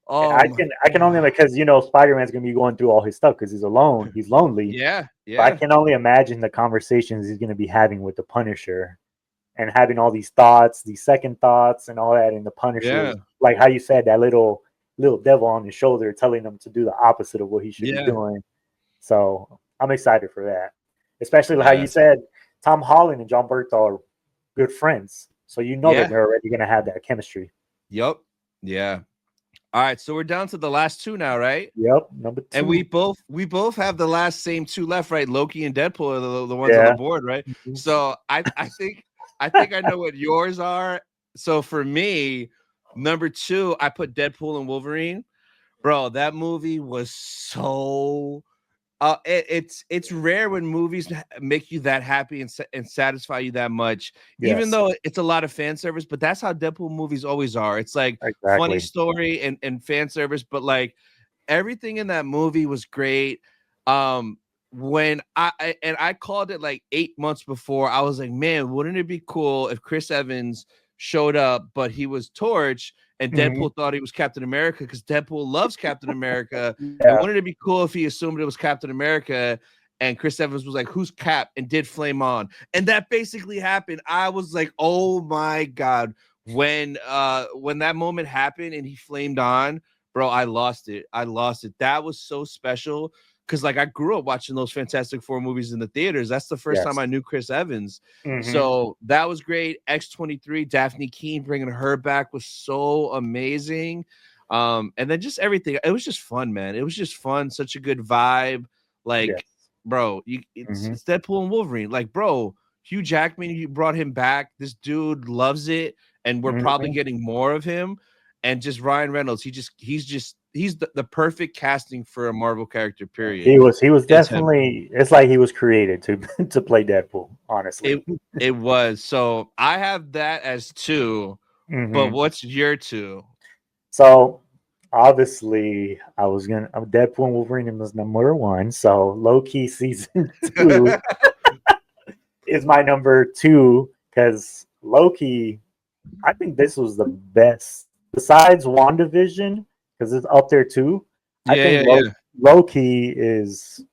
Speaker 2: Oh my
Speaker 1: I can only
Speaker 2: god.
Speaker 1: because Spider Man's gonna be going through all his stuff because he's alone, he's lonely.
Speaker 2: Yeah,
Speaker 1: But I
Speaker 2: yeah,
Speaker 1: can only imagine the conversations he's gonna be having with the Punisher and having all these thoughts, these second thoughts, and all that. And the Punisher,
Speaker 2: yeah,
Speaker 1: like how you said, that little devil on his shoulder telling him to do the opposite of what he should be
Speaker 2: yeah,
Speaker 1: doing. So I'm excited for that, especially how you
Speaker 2: yeah,
Speaker 1: said Tom Holland and John Bernthal are good friends, so that
Speaker 2: yeah.
Speaker 1: they're already gonna have that chemistry.
Speaker 2: Yep. Yeah. All right, so we're down to the last two now, right?
Speaker 1: Yep, number
Speaker 2: And
Speaker 1: two.
Speaker 2: we both have the last same two left, right? Loki and Deadpool are the ones on the
Speaker 1: Yeah.
Speaker 2: board, right?
Speaker 1: Mhm.
Speaker 2: So I think I know what yours are. So for me, number two, I put Deadpool and Wolverine. Bro, that movie was so it's rare when movies make you that happy and satisfy you that much, even
Speaker 1: Yes,
Speaker 2: though it's a lot of fan service. But that's how Deadpool movies always are. It's like funny
Speaker 1: exactly.
Speaker 2: story and fan service, but like everything in that movie was great. Um, when and I called it like 8 months before, I was like, man, wouldn't it be cool if Chris Evans showed up, but he was Torch and
Speaker 1: Mhm.
Speaker 2: Deadpool thought he was Captain America because Deadpool loves Captain America. And
Speaker 1: Yeah,
Speaker 2: wouldn't it be cool if he assumed it was Captain America and Chris Evans was like, who's Cap? And did flame on. And that basically happened. I was like, oh my God. When that moment happened and he flamed on, bro, I lost it. That was so special because like I grew up watching those Fantastic Four movies in the theaters. That's the first time
Speaker 1: Yes.
Speaker 2: I knew Chris Evans.
Speaker 1: Hmm.
Speaker 2: So that was great. X-23, Daphne Keane bringing her back was so amazing. And then just everything. It was just fun, man. It was just fun. Such a good vibe.
Speaker 1: Yes.
Speaker 2: Like, bro,
Speaker 1: Hmm.
Speaker 2: it's Deadpool and Wolverine. Like, bro, Hugh Jackman, you brought him back. This dude loves it, and we're probably
Speaker 1: Hmm.
Speaker 2: getting more of him. And just Ryan Reynolds, he's the perfect casting for a Marvel character. Period.
Speaker 1: He was
Speaker 2: It's him.
Speaker 1: definitely. It's like he was created to to play Deadpool. Honestly.
Speaker 2: It was. So I have that as two. But
Speaker 1: Hmm.
Speaker 2: what's your two?
Speaker 1: So obviously, Deadpool and Wolverine was number one. So low key season two is my number two because Loki. I think this was the best besides WandaVision because it's up there too. I
Speaker 2: Yeah,
Speaker 1: think
Speaker 2: yeah, yeah.
Speaker 1: Loki is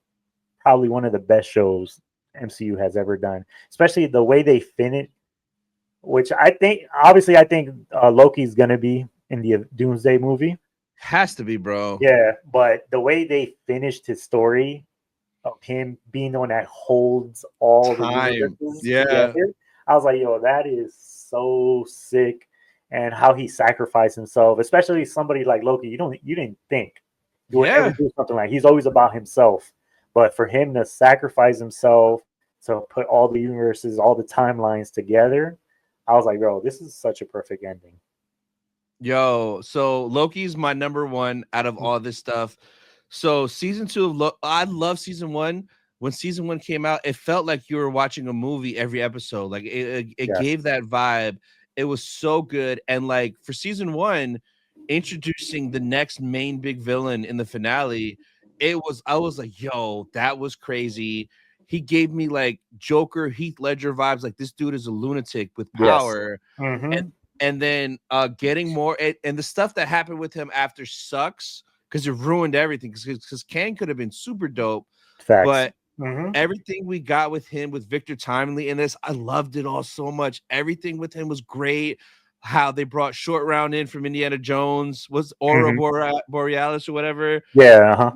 Speaker 1: probably one of the best shows MCU has ever done, especially the way they finish. Which I think, obviously, I think Loki's gonna be in the Doomsday movie.
Speaker 2: Has to be, bro.
Speaker 1: Yeah, but the way they finished his story of him being the one that holds all the
Speaker 2: Time.
Speaker 1: universes
Speaker 2: Yeah.
Speaker 1: together, I was like, yo, that is so sick. And how he sacrificed himself, especially somebody like Loki, you didn't think he would ever
Speaker 2: Yeah.
Speaker 1: do something like he's always about himself. But for him to sacrifice himself to put all the universes, all the timelines together, I was like, bro, this is such a perfect ending.
Speaker 2: Yo, so Loki's my number one out of all this stuff. So season two of I love season one. When season one came out, it felt like you were watching a movie every episode. Like it gave
Speaker 1: Yes.
Speaker 2: that vibe. It was so good. And like for season one, introducing the next main big villain in the finale, I was like, yo, that was crazy. He gave me like Joker, Heath Ledger vibes. Like this dude is a lunatic with
Speaker 1: Yes.
Speaker 2: power.
Speaker 1: Mm-hmm.
Speaker 2: And then getting more and the stuff that happened with him after sucks because it ruined everything because Kang could have been super dope,
Speaker 1: Facts.
Speaker 2: but
Speaker 1: Mm-hmm.
Speaker 2: everything we got with him with Victor Timely in this, I loved it all so much. Everything with him was great. How they brought Short Round in from Indiana Jones was
Speaker 1: Mm-hmm.
Speaker 2: Borealis or whatever,
Speaker 1: Yeah. Uh-huh.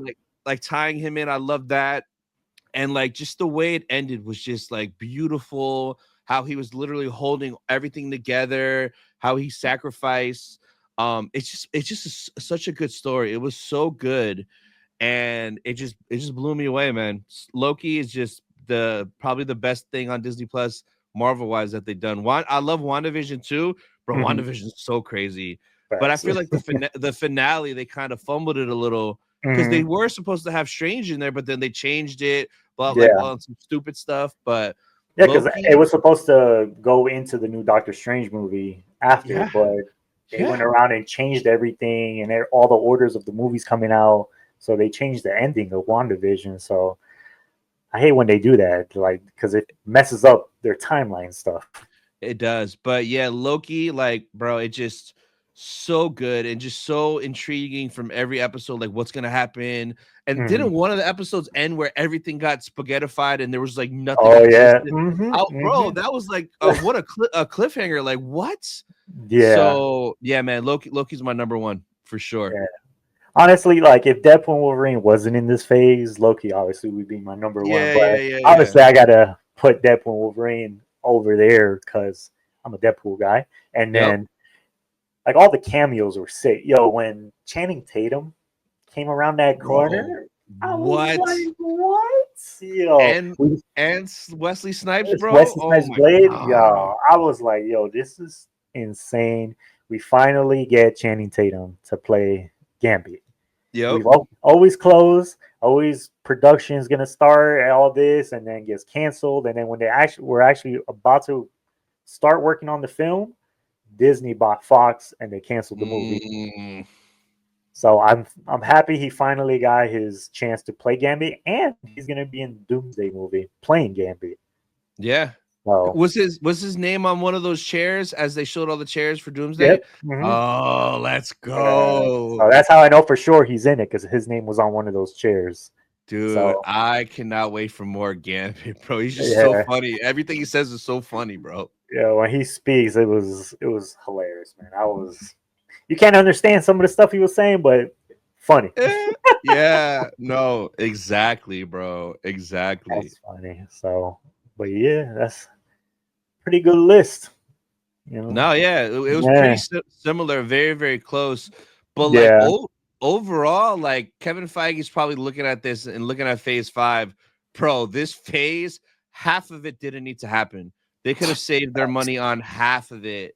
Speaker 2: like tying him in. I love that. And like just the way it ended was just like beautiful, how he was literally holding everything together, how he sacrificed. Such a good story. It was so good, and it just blew me away, man. Loki is just the probably the best thing on Disney Plus Marvel wise that they've done. I love WandaVision too, bro.
Speaker 1: Mm-hmm.
Speaker 2: WandaVision is so crazy, but I
Speaker 1: Facts.
Speaker 2: feel like the finale they kind of fumbled it a little because they
Speaker 1: Mm-hmm.
Speaker 2: were supposed to have Strange in there, but then they changed it, but like
Speaker 1: Yeah.
Speaker 2: on some stupid stuff. But
Speaker 1: Yeah, because it
Speaker 2: Loki,
Speaker 1: was supposed to go into the new Doctor Strange movie after,
Speaker 2: yeah,
Speaker 1: but they went
Speaker 2: yeah.
Speaker 1: around and changed everything and all the orders of the movies coming out. So they changed the ending of WandaVision. So I hate when they do that, like, because it messes up their timeline stuff.
Speaker 2: It does. But yeah, Loki, like, bro, it just so good and just so intriguing from every episode, like what's gonna happen. And
Speaker 1: Hmm.
Speaker 2: didn't one of the episodes end where everything got spaghettified and there was like nothing
Speaker 1: Oh yeah.
Speaker 2: consistent?
Speaker 1: Hmm.
Speaker 2: Oh, bro,
Speaker 1: Hmm.
Speaker 2: that was like what a cliffhanger. Like, what?
Speaker 1: Yeah.
Speaker 2: So yeah, man, Loki's my number one for sure.
Speaker 1: Yeah. Honestly, like if Deadpool and Wolverine wasn't in this phase, Loki obviously would be my number one.
Speaker 2: Yeah,
Speaker 1: But
Speaker 2: yeah, yeah, yeah.
Speaker 1: obviously, I gotta put Deadpool and Wolverine over there because I'm a Deadpool guy. And
Speaker 2: Yep.
Speaker 1: then like all the cameos were sick. Yo, when Channing Tatum came around that
Speaker 2: Bro.
Speaker 1: corner, I was
Speaker 2: What?
Speaker 1: like, what? Yo,
Speaker 2: And Wesley Snipes,
Speaker 1: it's
Speaker 2: bro.
Speaker 1: Wesley
Speaker 2: Oh
Speaker 1: Snipes
Speaker 2: my
Speaker 1: Blade.
Speaker 2: god.
Speaker 1: Yo, I was like, yo, this is insane. We finally get Channing Tatum to play Gambit.
Speaker 2: Yep.
Speaker 1: We've always closed, always production is gonna start and all this, and then gets canceled. And then when they actually were actually about to start working on the film, Disney bought Fox and they canceled the movie.
Speaker 2: Mm.
Speaker 1: So I'm happy he finally got his chance to play Gambit, and he's gonna be in Doomsday movie playing Gambit.
Speaker 2: Yeah.
Speaker 1: So
Speaker 2: Was his name on one of those chairs as they showed all the chairs for Doomsday?
Speaker 1: yep. Hmm.
Speaker 2: Oh, let's
Speaker 1: Yeah.
Speaker 2: go.
Speaker 1: So that's how I know for sure he's in it because his name was on one of those chairs.
Speaker 2: Dude,
Speaker 1: So
Speaker 2: I cannot wait for more Gambit, bro. He's just so
Speaker 1: yeah,
Speaker 2: funny. Everything he says is so funny, bro.
Speaker 1: yeah. When he speaks, it was hilarious, man. You can't understand some of the stuff he was saying, but funny.
Speaker 2: Yeah, no, exactly, bro. Exactly.
Speaker 1: That's funny. So, but yeah, that's pretty good list. You know.
Speaker 2: No, yeah, it was pretty
Speaker 1: Yeah.
Speaker 2: similar, very, very close. But like
Speaker 1: Yeah.
Speaker 2: overall, like Kevin Feige's probably looking at this and looking at phase five. Bro, this phase, half of it didn't need to happen. They could have saved their money on half of it.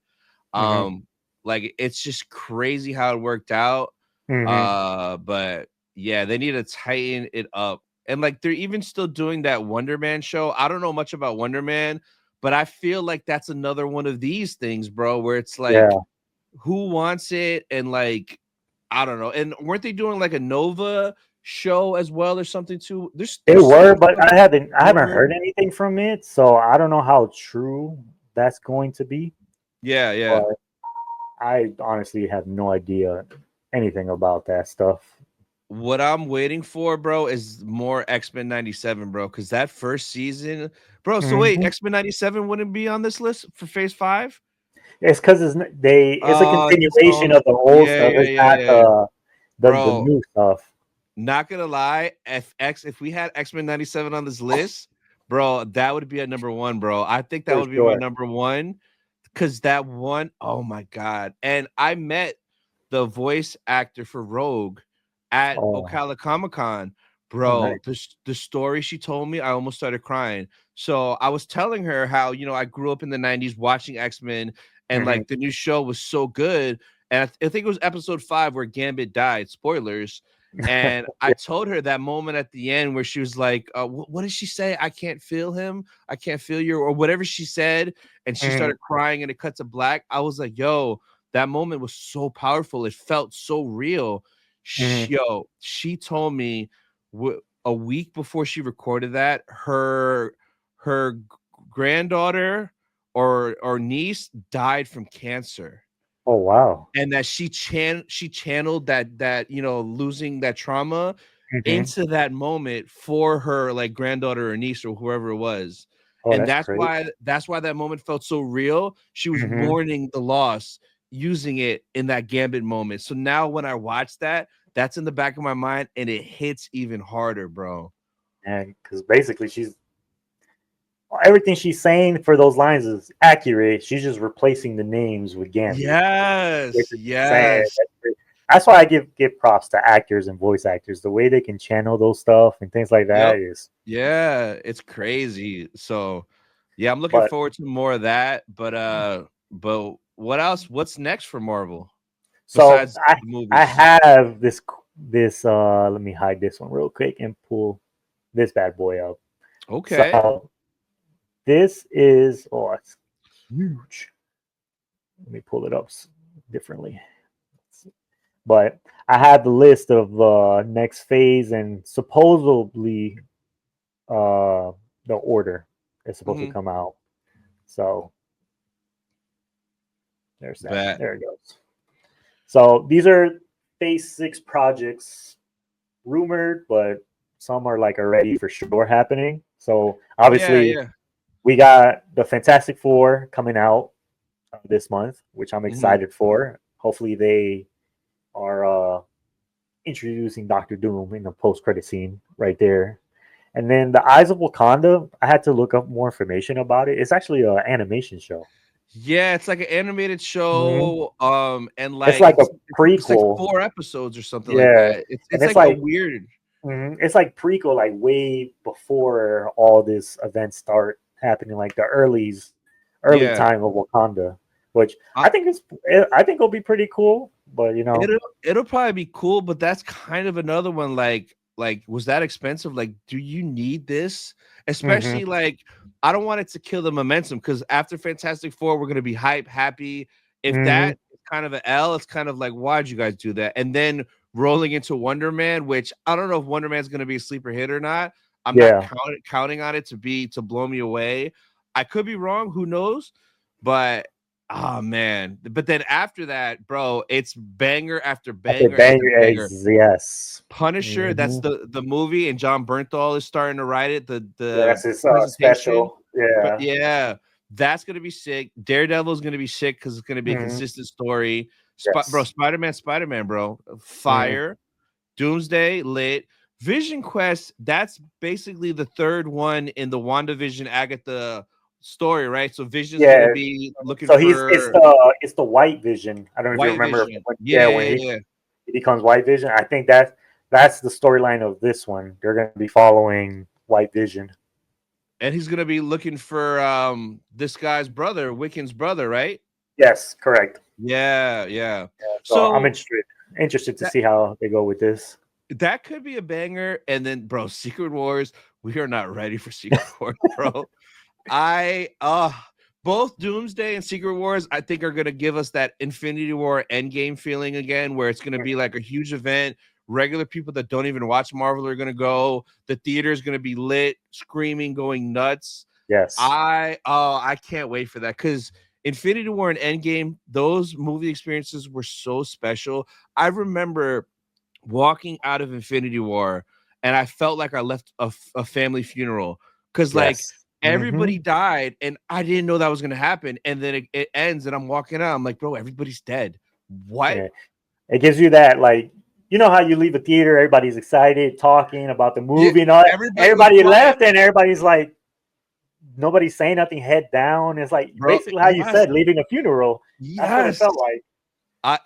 Speaker 1: Mm-hmm.
Speaker 2: Like it's just crazy how it worked out.
Speaker 1: Mm-hmm.
Speaker 2: But yeah, they need to tighten it up. And like they're even still doing that Wonder Man show. I don't know much about Wonder Man, but I feel like that's another one of these things, bro, where it's like
Speaker 1: Yeah.
Speaker 2: who wants it and like I don't know. And weren't they doing like a Nova show as well or something too?
Speaker 1: They
Speaker 2: There's so
Speaker 1: were,
Speaker 2: much
Speaker 1: but
Speaker 2: stuff
Speaker 1: I haven't
Speaker 2: rumored.
Speaker 1: heard anything from it, so I don't know how true that's going to be.
Speaker 2: Yeah, yeah.
Speaker 1: But I honestly have no idea anything about that stuff.
Speaker 2: What I'm waiting for, bro, is more X-Men 97, bro. Because that first season, bro. So wait,
Speaker 1: Hmm.
Speaker 2: X-Men 97 wouldn't be on this list for Phase 5?
Speaker 1: It's because it's a
Speaker 2: Oh, it's its
Speaker 1: continuation
Speaker 2: own.
Speaker 1: of the old
Speaker 2: Yeah,
Speaker 1: stuff.
Speaker 2: yeah,
Speaker 1: It's
Speaker 2: yeah,
Speaker 1: not
Speaker 2: yeah, yeah.
Speaker 1: the
Speaker 2: Bro,
Speaker 1: new stuff
Speaker 2: not gonna lie, if we had X-Men 97 on this list, bro, that would be at number one, bro. I think that
Speaker 1: for
Speaker 2: would be my
Speaker 1: sure.
Speaker 2: number one. Because that one, oh my god. And I met the voice actor for Rogue at
Speaker 1: Oh,
Speaker 2: Ocala Comic Con.
Speaker 1: oh, nice.
Speaker 2: Bro, the story she told me, I almost started crying. So I was telling her how, I grew up in the 90s watching X-Men and
Speaker 1: Hmm.
Speaker 2: like the new show was so good. And I think it was episode 5 where Gambit died. Spoilers. And I
Speaker 1: Yeah.
Speaker 2: told her that moment at the end where she was like, what did she say? I can't feel him. I can't feel you, or whatever she said. And she
Speaker 1: Mhm,
Speaker 2: started crying and it cut to black. I was like, yo, that moment was so powerful. It felt so real.
Speaker 1: mhm.
Speaker 2: She told me a week before she recorded that, her granddaughter or niece died from cancer,
Speaker 1: Oh, wow.
Speaker 2: and that she channeled that losing that trauma
Speaker 1: Mhm.
Speaker 2: into that moment for her like granddaughter or niece or whoever it was.
Speaker 1: Oh,
Speaker 2: And
Speaker 1: that's great.
Speaker 2: that's why that moment felt so real. She was
Speaker 1: Mhm.
Speaker 2: mourning the loss, using it in that Gambit moment. So now when I watch that, that's in the back of my mind and it hits even harder, bro.
Speaker 1: And because basically everything she's saying for those lines is accurate. She's just replacing the names with Gambit, which
Speaker 2: Yes,
Speaker 1: is insane.
Speaker 2: yes.
Speaker 1: That's why I give props to actors and voice actors. The way they can channel those stuff and things like that
Speaker 2: Yep.
Speaker 1: is.
Speaker 2: Yeah, it's crazy. So yeah, I'm looking
Speaker 1: But
Speaker 2: forward to more of that. But what else? What's next for Marvel
Speaker 1: so
Speaker 2: besides
Speaker 1: I
Speaker 2: the
Speaker 1: I
Speaker 2: movies?
Speaker 1: have this. Let me hide this one real quick and pull this bad boy up.
Speaker 2: Okay.
Speaker 1: So this is it's huge. Let me pull it up differently. But I have the list of next phase and supposedly uh, the order is supposed to
Speaker 2: Hmm.
Speaker 1: come out. So there's that.
Speaker 2: Bet.
Speaker 1: There it goes. So these are phase 6 projects rumored, but some are like already for sure happening. So
Speaker 2: Yeah,
Speaker 1: obviously
Speaker 2: yeah.
Speaker 1: we got the Fantastic Four coming out this month, which I'm
Speaker 2: Hmm.
Speaker 1: excited for. Hopefully they are introducing Doctor Doom in the post credit scene right there. And then the Eyes of Wakanda, I had to look up more information about it. It's actually an animation show.
Speaker 2: Yeah, it's like an animated
Speaker 1: Mm-hmm.
Speaker 2: show. And
Speaker 1: It's
Speaker 2: like
Speaker 1: like a
Speaker 2: it's like
Speaker 1: prequel.
Speaker 2: 4 episodes or something like
Speaker 1: Yeah,
Speaker 2: that. It's
Speaker 1: and
Speaker 2: it's
Speaker 1: it's
Speaker 2: like a
Speaker 1: like
Speaker 2: weird.
Speaker 1: it's like prequel, like way before all this events start happening, like the early
Speaker 2: Yeah.
Speaker 1: time of Wakanda, which
Speaker 2: I,
Speaker 1: I think it'll be pretty cool. But
Speaker 2: it'll probably be cool, but that's kind of another one. Like, was that expensive? Like, do you need this?
Speaker 1: hmm
Speaker 2: Especially like, I don't want it to kill the momentum because after Fantastic Four, we're gonna be hype, happy. If
Speaker 1: hmm
Speaker 2: that is kind of an L, it's kind of like, why'd you guys do that? And then rolling into Wonder Man, which I don't know if Wonder Man's gonna be a sleeper hit or not. I'm not
Speaker 1: yeah,
Speaker 2: counting on it to blow me away. I could be wrong, who knows? But oh man. But then after that, bro, it's banger after
Speaker 1: after
Speaker 2: banger after
Speaker 1: banger,
Speaker 2: banger.
Speaker 1: yes,
Speaker 2: Punisher, that's
Speaker 1: hmm
Speaker 2: the movie, and John Bernthal is starting to write it,
Speaker 1: yeah,
Speaker 2: the
Speaker 1: that's his
Speaker 2: presentation.
Speaker 1: special,
Speaker 2: But
Speaker 1: yeah,
Speaker 2: yeah, that's gonna be sick. Daredevil is gonna be sick because it's gonna be a
Speaker 1: hmm
Speaker 2: consistent story.
Speaker 1: yes,
Speaker 2: Spider-Man, bro.
Speaker 1: hmm
Speaker 2: Fire. Doomsday lit. Vision Quest, that's basically the third one in the WandaVision Agatha story, right? So Vision's gonna
Speaker 1: Yeah.
Speaker 2: be looking
Speaker 1: So he's it's
Speaker 2: for
Speaker 1: the White Vision. I don't know if you
Speaker 2: White
Speaker 1: remember
Speaker 2: Vision.
Speaker 1: when,
Speaker 2: Yeah,
Speaker 1: when
Speaker 2: yeah, yeah.
Speaker 1: he becomes White Vision. I think that's the storyline of this one. They're going to be following White Vision.
Speaker 2: And he's gonna be looking for this guy's brother, Wiccan's brother, right?
Speaker 1: Yes, correct.
Speaker 2: Yeah, yeah.
Speaker 1: So I'm
Speaker 2: So
Speaker 1: interested to
Speaker 2: that
Speaker 1: see how they go with this.
Speaker 2: that could be a banger. And then, bro, Secret Wars. We are not ready for Secret Wars, bro. I both Doomsday and Secret Wars, I think, are gonna give us that Infinity War Endgame feeling again, where it's gonna be like a huge event. Regular people that don't even watch Marvel are gonna go. The theater is gonna be lit, screaming, going nuts.
Speaker 1: Yes.
Speaker 2: I can't wait for that because Infinity War and Endgame, those movie experiences were so special. I remember walking out of Infinity War and I felt like I left a family funeral because like
Speaker 1: Yes.
Speaker 2: everybody died and I didn't know that was gonna happen. And then it ends and I'm walking out. I'm like, bro, everybody's dead. What?
Speaker 1: Yeah. It gives you that, like, you know how you leave a theater, everybody's excited, talking about the
Speaker 2: Yeah,
Speaker 1: movie and all that.
Speaker 2: everybody was
Speaker 1: Everybody
Speaker 2: quiet,
Speaker 1: left and everybody's like, nobody's saying nothing, head down. It's like
Speaker 2: bro.
Speaker 1: basically how you
Speaker 2: Yes,
Speaker 1: said, leaving a funeral. That's what it
Speaker 2: yes.
Speaker 1: felt like.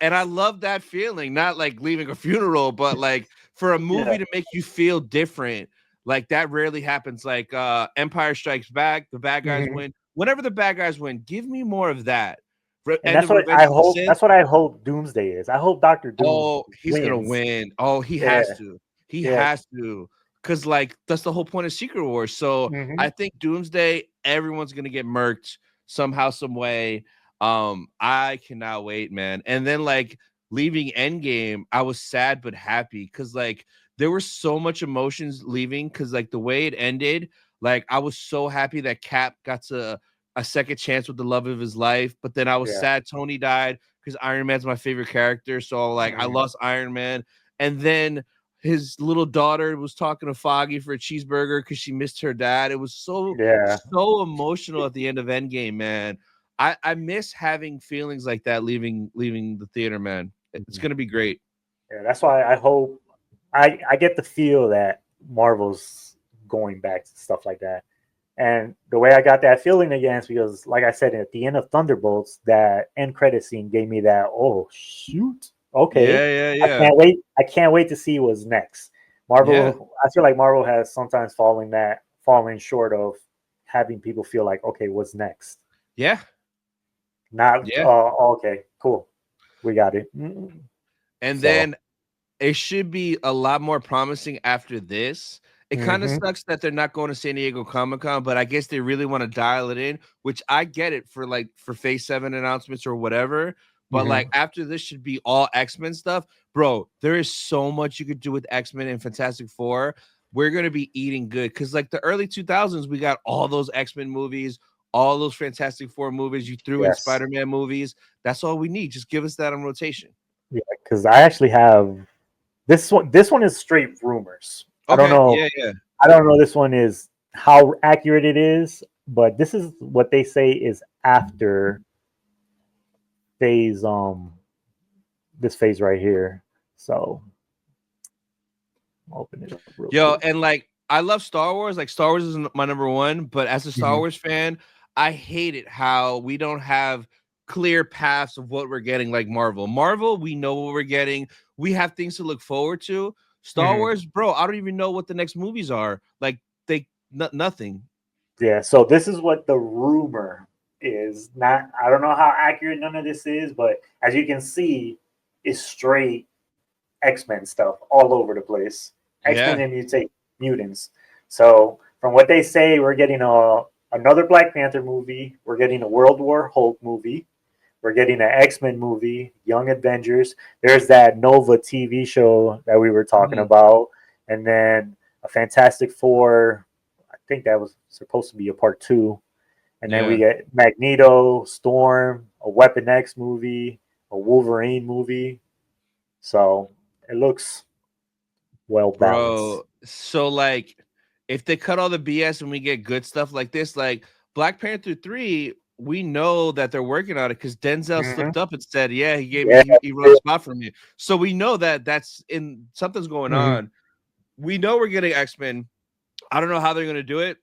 Speaker 2: And I love that feeling, not like leaving a funeral, but like for a
Speaker 1: Yeah.
Speaker 2: movie to make you feel different. Like that rarely happens. Like Empire Strikes Back, the bad guys
Speaker 1: Mhm.
Speaker 2: win. Whenever the bad guys win, give me more of that.
Speaker 1: And
Speaker 2: End
Speaker 1: that's
Speaker 2: of
Speaker 1: what
Speaker 2: Revenge
Speaker 1: I
Speaker 2: of the
Speaker 1: hope.
Speaker 2: Sith.
Speaker 1: That's what I hope Doomsday is. I hope Doctor Doom
Speaker 2: Oh, he's gonna
Speaker 1: wins.
Speaker 2: win. Oh, he
Speaker 1: Yeah.
Speaker 2: has to. He
Speaker 1: Yeah.
Speaker 2: has to. Cause like that's the whole point of Secret Wars. So
Speaker 1: Hmm.
Speaker 2: I think Doomsday, everyone's gonna get murked somehow, some way. I cannot wait, man. And then like leaving Endgame, I was sad but happy because like there were so much emotions leaving because like the way it ended, like I was so happy that Cap got to a second chance with the love of his life, but then I was
Speaker 1: Yeah.
Speaker 2: sad Tony died because Iron Man's my favorite character. So like I
Speaker 1: Mhm.
Speaker 2: lost Iron Man, and then his little daughter was talking to Foggy for a cheeseburger because she missed her dad. It was
Speaker 1: Yeah.
Speaker 2: so emotional at the end of Endgame, man. I miss having feelings like that leaving the theater, man. It's
Speaker 1: Mhm.
Speaker 2: gonna be great.
Speaker 1: Yeah. That's why I hope I get the feel that Marvel's going back to stuff like that. And the way I got that feeling again is because, like I said, at the end of Thunderbolts, that end credit scene gave me that, oh shoot, okay,
Speaker 2: Yeah, yeah,
Speaker 1: I
Speaker 2: yeah,
Speaker 1: can't wait. I can't wait to see what's next.
Speaker 2: yeah,
Speaker 1: Marvel, I feel like Marvel has sometimes fallen short of having people feel like, okay, what's next?
Speaker 2: yeah,
Speaker 1: Not,
Speaker 2: yeah.
Speaker 1: okay, cool, we got it.
Speaker 2: And
Speaker 1: So,
Speaker 2: then it should be a lot more promising after this. It kind of
Speaker 1: hmm,
Speaker 2: sucks that they're not going to San Diego Comic-Con, but I guess they really want to dial it in, which I get it for like for Phase 7 announcements or whatever. But like
Speaker 1: hmm,
Speaker 2: after this should be all X-Men stuff. Bro, there is so much you could do with X-Men and Fantastic Four. We're gonna be eating good because like the early 2000s, we got all those X-Men movies, all those Fantastic Four movies. You threw in
Speaker 1: yes,
Speaker 2: Spider-Man movies. That's all we need. Just give us that on rotation.
Speaker 1: yeah, because I actually have this one. This one is straight rumors. I don't
Speaker 2: Okay.
Speaker 1: know.
Speaker 2: Yeah, yeah.
Speaker 1: I don't know this one is how accurate it is, but this is what they say is after phase this phase right here. So I'll open it up real
Speaker 2: Yo,
Speaker 1: quick.
Speaker 2: and like I love Star Wars. Like Star Wars is my number one, but as a Star
Speaker 1: Mhm.
Speaker 2: Wars fan, I hate it how we don't have clear paths of what we're getting like Marvel. Marvel, we know what we're getting. We have things to look forward to. Star
Speaker 1: Mhm.
Speaker 2: Wars, bro, I don't even know what the next movies are. Like nothing.
Speaker 1: Yeah, so this is what the rumor is. Not I don't know how accurate none of this is, but as you can see, it's straight X-Men stuff all over the place. X-Men
Speaker 2: Yeah.
Speaker 1: and mutants. So from what they say, we're getting another Black Panther movie. We're getting a World War Hulk movie. We're getting an X-Men movie, Young Avengers. There's that Nova TV show that we were talking
Speaker 2: Mhm.
Speaker 1: about, and then a Fantastic Four. I think that was supposed to be a part two. And then we
Speaker 2: Yeah.
Speaker 1: get Magneto, Storm, a Weapon X movie, a Wolverine movie. So it looks well balanced.
Speaker 2: Bro, so like if they cut all the BS and we get good stuff like this, like Black Panther 3, we know that they're working on it because Denzel
Speaker 1: Mhm.
Speaker 2: slipped up and said, "Yeah, he gave
Speaker 1: Yeah.
Speaker 2: me, he wrote a spot for me." So we know that that's in something's going
Speaker 1: Mhm.
Speaker 2: on. We know we're getting X-Men. I don't know how they're gonna do it.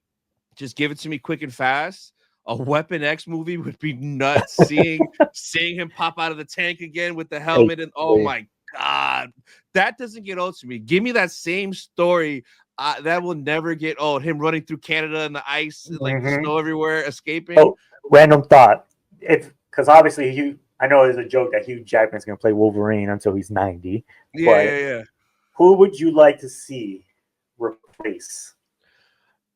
Speaker 2: Just give it to me quick and fast. A Weapon X movie would be nuts. Seeing him pop out of the tank again with the helmet, and oh
Speaker 1: Exactly.
Speaker 2: my god, that doesn't get old to me. Give me that same story. That will never get old. Him running through Canada and the ice, like the
Speaker 1: Mhm.
Speaker 2: snow everywhere, escaping.
Speaker 1: Oh, random thought. If because obviously I know it's a joke that Hugh Jackman's gonna play Wolverine until he's 90,
Speaker 2: Yeah,
Speaker 1: but
Speaker 2: yeah, yeah.
Speaker 1: who would you like to see replace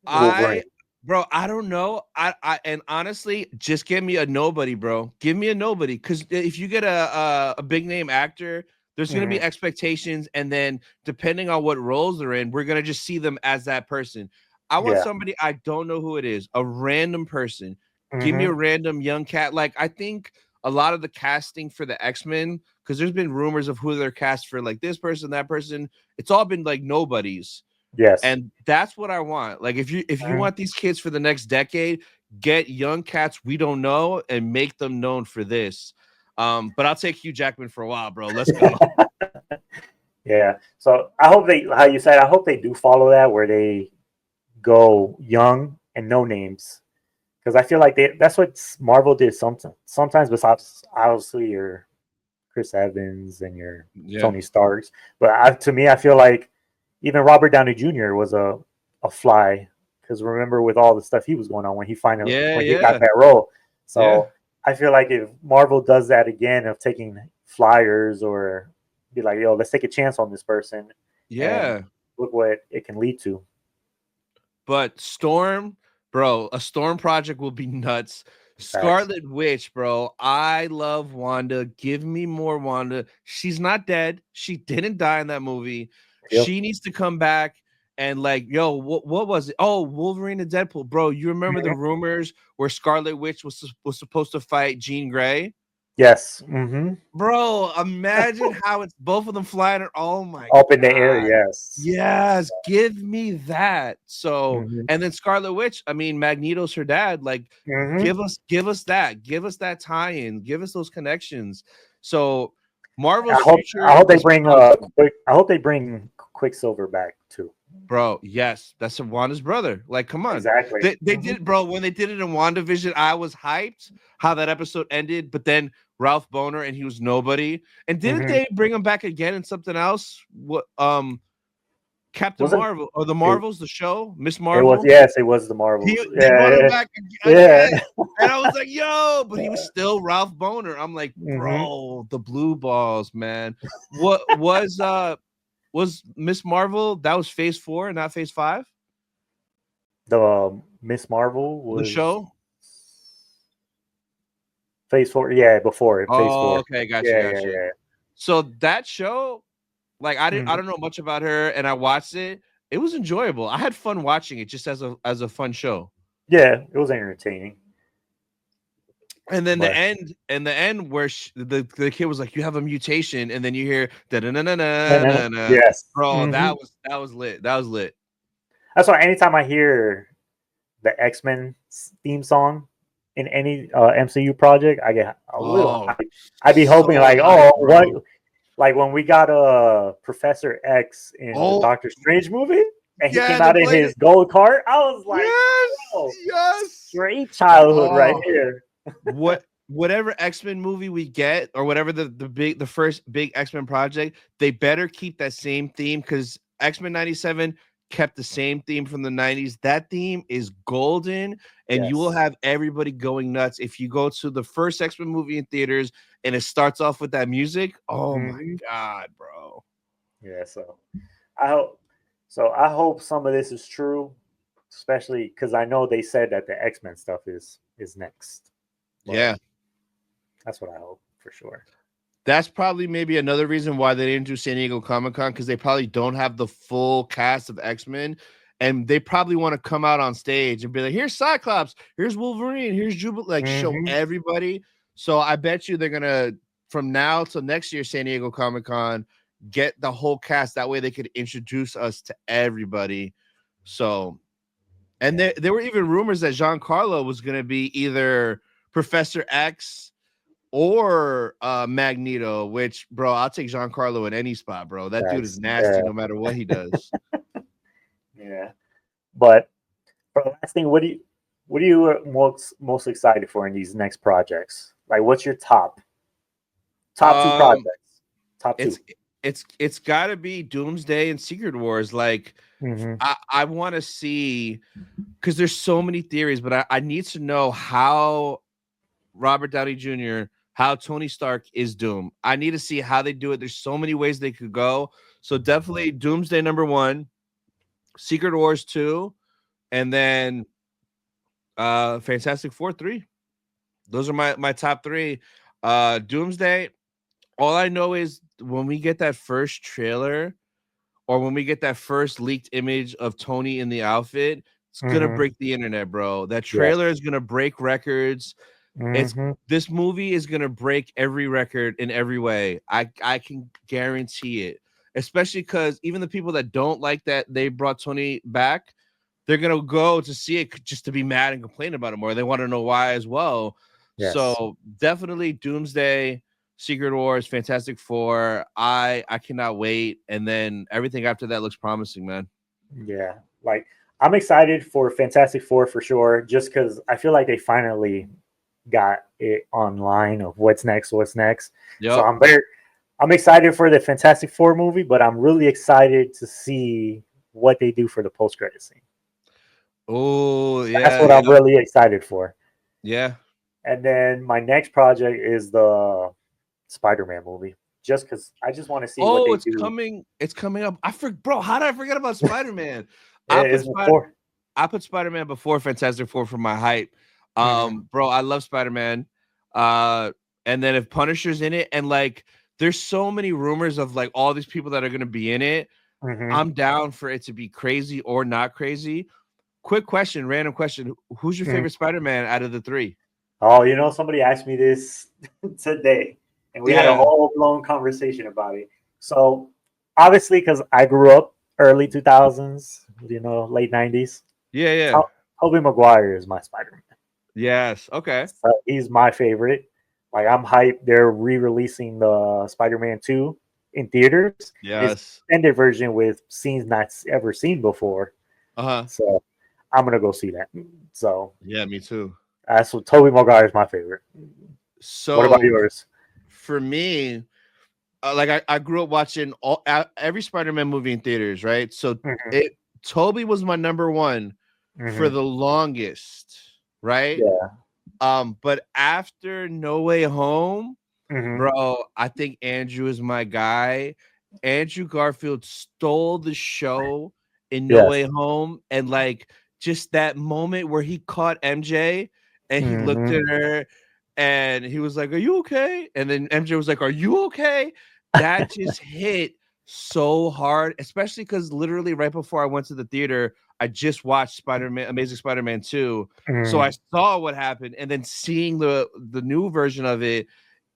Speaker 2: I,
Speaker 1: Wolverine?
Speaker 2: bro, I don't know. And honestly, just give me a nobody, bro. Give me a nobody, because if you get a big name actor, there's gonna be
Speaker 1: Mhm.
Speaker 2: expectations, and then depending on what roles they're in, we're gonna just see them as that person. I want
Speaker 1: Yeah.
Speaker 2: somebody, I don't know who it is, a random person. Give me a
Speaker 1: Mhm.
Speaker 2: random young cat. Like, I think a lot of the casting for the X-Men, because there's been rumors of who they're cast for, like this person, that person. It's all been like nobodies,
Speaker 1: Yes.
Speaker 2: and that's what I want. Like, if you
Speaker 1: Mhm.
Speaker 2: want these kids for the next decade, get young cats we don't know and make them known for this. But I'll take Hugh Jackman for a while, bro. Let's go.
Speaker 1: Yeah. So I hope they, how you said, I hope they do follow that where they go young and no names because I feel like that's what Marvel did sometimes besides obviously your Chris Evans and your
Speaker 2: Yeah.
Speaker 1: Tony Starks. But to me, I feel like even Robert Downey Jr. was a fly because remember with all the stuff he was going on
Speaker 2: Yeah,
Speaker 1: when he got
Speaker 2: yeah,
Speaker 1: that role.
Speaker 2: yeah,
Speaker 1: So I feel like if Marvel does that again of taking flyers or be like, yo, let's take a chance on this person and
Speaker 2: yeah.
Speaker 1: look what it can lead to.
Speaker 2: But Storm, bro, a Storm project will be nuts.
Speaker 1: Facts.
Speaker 2: Scarlet Witch, bro. I love Wanda. Give me more Wanda. She's not dead. She didn't die in that movie.
Speaker 1: Yep.
Speaker 2: She needs to come back and, like, yo, what was it? Oh, Wolverine and Deadpool, bro. You remember the
Speaker 1: Mhm.
Speaker 2: rumors where Scarlet Witch was supposed to fight Jean Grey?
Speaker 1: Yes. Mm-hmm.
Speaker 2: Bro, imagine how it's both of them flying. Oh my
Speaker 1: Up in the air.
Speaker 2: god.
Speaker 1: Yes.
Speaker 2: Yes, give me that. So,
Speaker 1: Mm-hmm.
Speaker 2: and then Scarlet Witch, I mean, Magneto's her dad. Like,
Speaker 1: Mm-hmm.
Speaker 2: give us that. Give us that tie-in. Give us those connections. So, Marvel's
Speaker 1: I
Speaker 2: future
Speaker 1: hope they
Speaker 2: is
Speaker 1: bring
Speaker 2: promising.
Speaker 1: I hope they bring Quicksilver back too.
Speaker 2: Bro, yes, that's Wanda's brother. Like, come on.
Speaker 1: Exactly.
Speaker 2: They
Speaker 1: Mm-hmm.
Speaker 2: did, bro. When they did it in WandaVision, I was hyped how that episode ended, but then Ralph Boner and he was nobody. And didn't
Speaker 1: Mm-hmm.
Speaker 2: they bring him back again in something else? What Captain
Speaker 1: Wasn't
Speaker 2: Marvel or the
Speaker 1: it?
Speaker 2: Marvels, the show, Miss
Speaker 1: It was,
Speaker 2: Marvel?
Speaker 1: yes, it was the Marvels.
Speaker 2: They brought him
Speaker 1: Yeah,
Speaker 2: back
Speaker 1: yeah,
Speaker 2: again. And I was like, yo, but he was still Ralph Boner. I'm like,
Speaker 1: mm-hmm.
Speaker 2: bro, the blue balls, man. What was Miss Marvel? That was phase 4, not phase 5?
Speaker 1: The Miss Marvel
Speaker 2: The
Speaker 1: was
Speaker 2: show?
Speaker 1: Phase 4. Yeah, before it, Phase
Speaker 2: Oh,
Speaker 1: 4.
Speaker 2: okay, gotcha,
Speaker 1: Yeah, yeah,
Speaker 2: gotcha.
Speaker 1: yeah.
Speaker 2: So that show, like, I
Speaker 1: Mm-hmm.
Speaker 2: don't know much about her, and I watched it. It was enjoyable. I had fun watching it just as a fun show.
Speaker 1: Yeah, it was entertaining,
Speaker 2: And then
Speaker 1: but
Speaker 2: the end where the kid was like, "You have a mutation," and then you hear da na na na
Speaker 1: uh-huh.
Speaker 2: na na.
Speaker 1: Yes,
Speaker 2: Bro,
Speaker 1: mm-hmm.
Speaker 2: that was lit. That was lit.
Speaker 1: That's why anytime I hear the X-Men theme song in any MCU project, I get a little
Speaker 2: Oh,
Speaker 1: hype. I'd be hoping
Speaker 2: so
Speaker 1: like,
Speaker 2: hype,
Speaker 1: oh, what?
Speaker 2: bro.
Speaker 1: Like when we got Professor X in the
Speaker 2: Oh,
Speaker 1: Doctor Strange movie, and he
Speaker 2: yeah,
Speaker 1: came
Speaker 2: they
Speaker 1: out in
Speaker 2: played
Speaker 1: his
Speaker 2: it.
Speaker 1: gold cart, I was like,
Speaker 2: Yes,
Speaker 1: oh,
Speaker 2: yes.
Speaker 1: straight childhood right
Speaker 2: Oh,
Speaker 1: here.
Speaker 2: whatever X-Men movie we get, or whatever the first big X-Men project, they better keep that same theme, because X-Men 97 kept the same theme from the 90s. That theme is golden, and you will
Speaker 1: Yes.
Speaker 2: have everybody going nuts if you go to the first X-Men movie in theaters and it starts off with that music. Oh my
Speaker 1: Hmm.
Speaker 2: god, bro.
Speaker 1: Yeah. I hope. So I hope some of this is true, especially because I know they said that the X-Men stuff is next, but
Speaker 2: Yeah.
Speaker 1: that's what I hope for sure.
Speaker 2: That's probably maybe another reason why they didn't do San Diego Comic Con, because they probably don't have the full cast of X-Men. And they probably want to come out on stage and be like, here's Cyclops, here's Wolverine, here's Jubilee, like show
Speaker 1: Hmm.
Speaker 2: everybody. So I bet you they're gonna, from now till next year, San Diego Comic Con, get the whole cast. That way they could introduce us to everybody. So, and
Speaker 1: Yeah.
Speaker 2: there were even rumors that Giancarlo was gonna be either Professor X, or Magneto. Which, bro, I'll take Giancarlo in any spot, bro. That dude is
Speaker 1: That's
Speaker 2: nasty no matter what he does.
Speaker 1: yeah. But for the last thing, what are you most excited for in these next projects? Like, what's your top two
Speaker 2: Um,
Speaker 1: projects? Top two.
Speaker 2: it's it's got to be Doomsday and Secret Wars. Like,
Speaker 1: Mm-hmm.
Speaker 2: I want to see, because there's so many theories, but I need to know how Robert Downey Jr., how Tony Stark is Doom. I need to see how they do it. There's so many ways they could go. So definitely Doomsday #1, Secret Wars 2, and then Fantastic Four 3. Those are my top three. Doomsday, all I know is when we get that first trailer, or when we get that first leaked image of Tony in the outfit, it's gonna
Speaker 1: Mm-hmm.
Speaker 2: break the internet, bro. That
Speaker 1: Yes.
Speaker 2: trailer is gonna break records. It's
Speaker 1: Mm-hmm.
Speaker 2: This movie is gonna break every record in every way. I can guarantee it. Especially because even the people that don't like that they brought Tony back, they're gonna go to see it just to be mad and complain about it more. They want to know why as well.
Speaker 1: Yes.
Speaker 2: So definitely Doomsday, Secret Wars, Fantastic Four. I cannot wait. And then everything after that looks promising, man.
Speaker 1: Yeah. Like, I'm excited for Fantastic Four for sure, just because I feel like they finally got it online of what's next, what's next. So
Speaker 2: Yep.
Speaker 1: I'm excited for the Fantastic Four movie, but I'm really excited to see what they do for the post credit scene.
Speaker 2: Oh
Speaker 1: That's
Speaker 2: yeah,
Speaker 1: what I'm
Speaker 2: yeah,
Speaker 1: really excited for.
Speaker 2: yeah.
Speaker 1: And then my next project is the Spider-Man movie, just because I just want to see what
Speaker 2: Oh,
Speaker 1: they
Speaker 2: it's
Speaker 1: do.
Speaker 2: coming. It's coming up. Bro, how did I forget about Spider-Man? I
Speaker 1: It
Speaker 2: put
Speaker 1: is
Speaker 2: Spider
Speaker 1: before.
Speaker 2: I put Spider-Man before Fantastic Four for my hype.
Speaker 1: Mm-hmm.
Speaker 2: Bro, I love Spider-Man. Uh, and then if Punisher's in it, and like there's so many rumors of like all these people that are gonna be in it.
Speaker 1: Mm-hmm.
Speaker 2: I'm down for it to be crazy or not crazy. Quick question, random question. Who's your
Speaker 1: Mm-hmm.
Speaker 2: favorite Spider-Man out of the three?
Speaker 1: Oh, somebody asked me this today, and we had a
Speaker 2: Yeah,
Speaker 1: whole blown conversation about it. So, obviously, because I grew up early 2000s, late 90s,
Speaker 2: yeah, yeah.
Speaker 1: To- Tobey Maguire is my Spider Man.
Speaker 2: Yes. Okay.
Speaker 1: So he's my favorite. Like, I'm hyped. They're re releasing the Spider Man 2 in theaters. It's
Speaker 2: Yes.
Speaker 1: extended version with scenes not ever seen before.
Speaker 2: Uh-huh.
Speaker 1: So, I'm going to go see that. So,
Speaker 2: Yeah, me too.
Speaker 1: that's what Tobey Maguire is my favorite. What about
Speaker 2: So
Speaker 1: yours?
Speaker 2: for me, like I grew up watching every Spider-Man movie in theaters, right? So
Speaker 1: Mhm.
Speaker 2: it Toby was my number one for
Speaker 1: Mhm.
Speaker 2: the longest, right?
Speaker 1: Yeah.
Speaker 2: But after No Way Home,
Speaker 1: Mhm.
Speaker 2: bro, I think Andrew is my guy. Andrew Garfield stole the show in No Way
Speaker 1: Yes.
Speaker 2: Home, and like just that moment where he caught MJ and he looked
Speaker 1: Mhm.
Speaker 2: at her and he was like, "Are you okay?" And then MJ was like, "Are you okay?" That just hit so hard, especially because literally right before I went to the theater, I just watched Spider-Man, Amazing Spider-Man 2. So I
Speaker 1: Mhm.
Speaker 2: saw what happened, and then seeing the new version of it,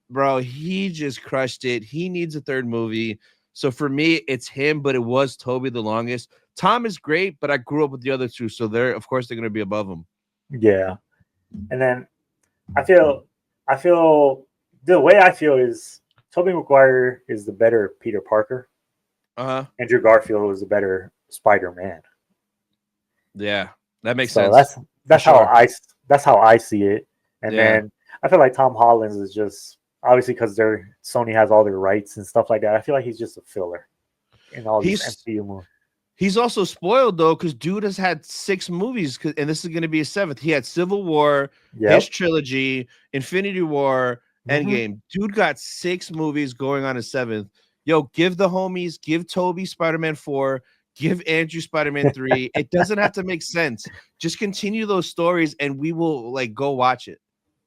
Speaker 2: bro, he just crushed it. He needs a third movie. So for me, it's him, but it was Toby the longest. Tom is great, but I grew up with the other two, so of course they're gonna be above him.
Speaker 1: Yeah. And then I feel the way I feel is Tobey Maguire is the better Peter Parker.
Speaker 2: Uh-huh.
Speaker 1: Andrew Garfield is the better Spider-Man.
Speaker 2: Yeah, that makes
Speaker 1: So
Speaker 2: sense for
Speaker 1: that's how
Speaker 2: sure.
Speaker 1: I see it. And
Speaker 2: Yeah.
Speaker 1: then I feel like Tom Holland is just obviously because they're Sony has all their rights and stuff like that. I feel like he's just a filler in all these
Speaker 2: He's
Speaker 1: MCU movies.
Speaker 2: he's also spoiled though, because dude has had 6 movies, and this is gonna be his seventh. He had Civil War, his
Speaker 1: Yep.
Speaker 2: trilogy, Infinity War,
Speaker 1: Hmm.
Speaker 2: Endgame. Dude got 6 movies going on his seventh. Yo, give the homies, give Toby Spider-Man 4, give Andrew Spider-Man 3. It doesn't have to make sense. Just continue those stories and we will like go watch it.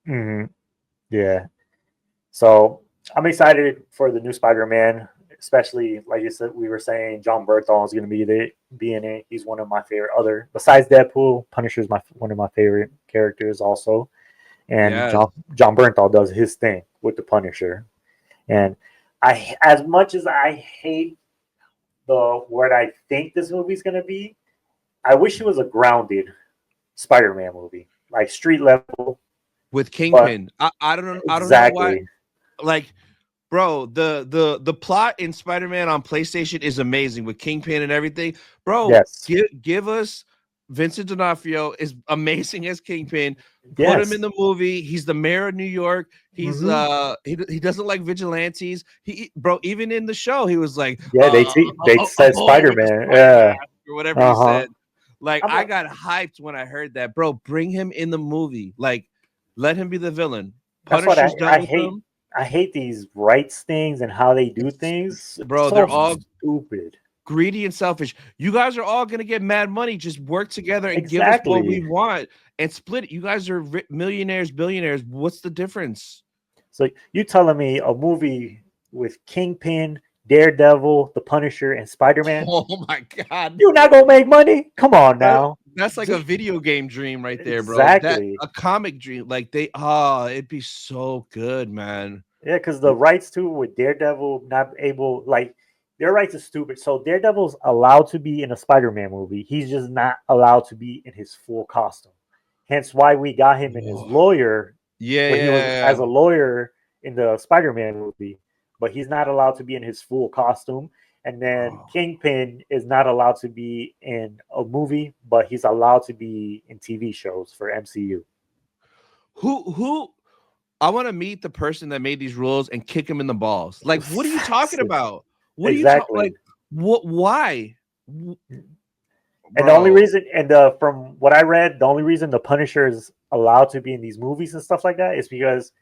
Speaker 1: Hmm. Yeah. So I'm excited for the new Spider-Man, especially like you said, we were saying John Bernthal is going to be in it. He's one of my favorite. Other besides Deadpool, Punisher's one of my favorite characters also, and
Speaker 2: Yes.
Speaker 1: John Bernthal does his thing with the Punisher. And as much as I hate the what I think this movie's going to be, I wish it was a grounded Spider-Man movie, like street level.
Speaker 2: with
Speaker 1: But
Speaker 2: Kingpin. I don't know why.
Speaker 1: exactly.
Speaker 2: Like, bro, the plot in Spider-Man on PlayStation is amazing with Kingpin and everything. Bro,
Speaker 1: Yes.
Speaker 2: give us Vincent D'Onofrio is amazing as Kingpin. Put him in
Speaker 1: Yes.
Speaker 2: the movie. He's the mayor of New York. He's
Speaker 1: Hmm.
Speaker 2: he doesn't like vigilantes. He bro, even in the show, he was like
Speaker 1: Yeah, they
Speaker 2: a
Speaker 1: said
Speaker 2: bull with a
Speaker 1: Spider-Man.
Speaker 2: spider
Speaker 1: Yeah.
Speaker 2: mask or whatever he
Speaker 1: Uh-huh.
Speaker 2: said. Like
Speaker 1: I'm
Speaker 2: I
Speaker 1: a,
Speaker 2: got hyped when I heard that. Bro, bring him in the movie. Like let him be the villain.
Speaker 1: that's what
Speaker 2: Punisher's done
Speaker 1: I
Speaker 2: with
Speaker 1: hate.
Speaker 2: him.
Speaker 1: I hate these rights things and how they do
Speaker 2: It's
Speaker 1: things. It's
Speaker 2: bro,
Speaker 1: so
Speaker 2: they're all
Speaker 1: stupid.
Speaker 2: greedy and selfish. You guys are all gonna get mad money. Just work together and give us what we
Speaker 1: Exactly.
Speaker 2: want and split it. You guys are millionaires, billionaires. What's the difference?
Speaker 1: So you telling me a movie with Kingpin, Daredevil, The Punisher, and Spider-Man,
Speaker 2: Oh my god,
Speaker 1: you're not gonna make money? Come on
Speaker 2: that,
Speaker 1: now.
Speaker 2: that's like a
Speaker 1: Just
Speaker 2: video game dream right there, bro. That
Speaker 1: exactly.
Speaker 2: a comic dream. Like it'd be so good, man.
Speaker 1: Yeah, because the rights too with Daredevil not able like their rights is stupid. So Daredevil's allowed to be in a Spider-Man movie. He's just not allowed to be in his full costume. Hence why we got him in his
Speaker 2: Whoa.
Speaker 1: lawyer
Speaker 2: Yeah,
Speaker 1: when he was
Speaker 2: yeah,
Speaker 1: as a lawyer in the Spider-Man movie, but he's not allowed to be in his full costume. And then
Speaker 2: oh.
Speaker 1: Kingpin is not allowed to be in a movie, but he's allowed to be in TV shows for MCU.
Speaker 2: Who I want to meet the person that made these rules and kick him in the balls. Like, what are you talking about? What are you talking
Speaker 1: Exactly.
Speaker 2: like? What? Why,
Speaker 1: And the only
Speaker 2: bro?
Speaker 1: reason, and from what I read, the only reason the Punisher is allowed to be in these movies and stuff like that is because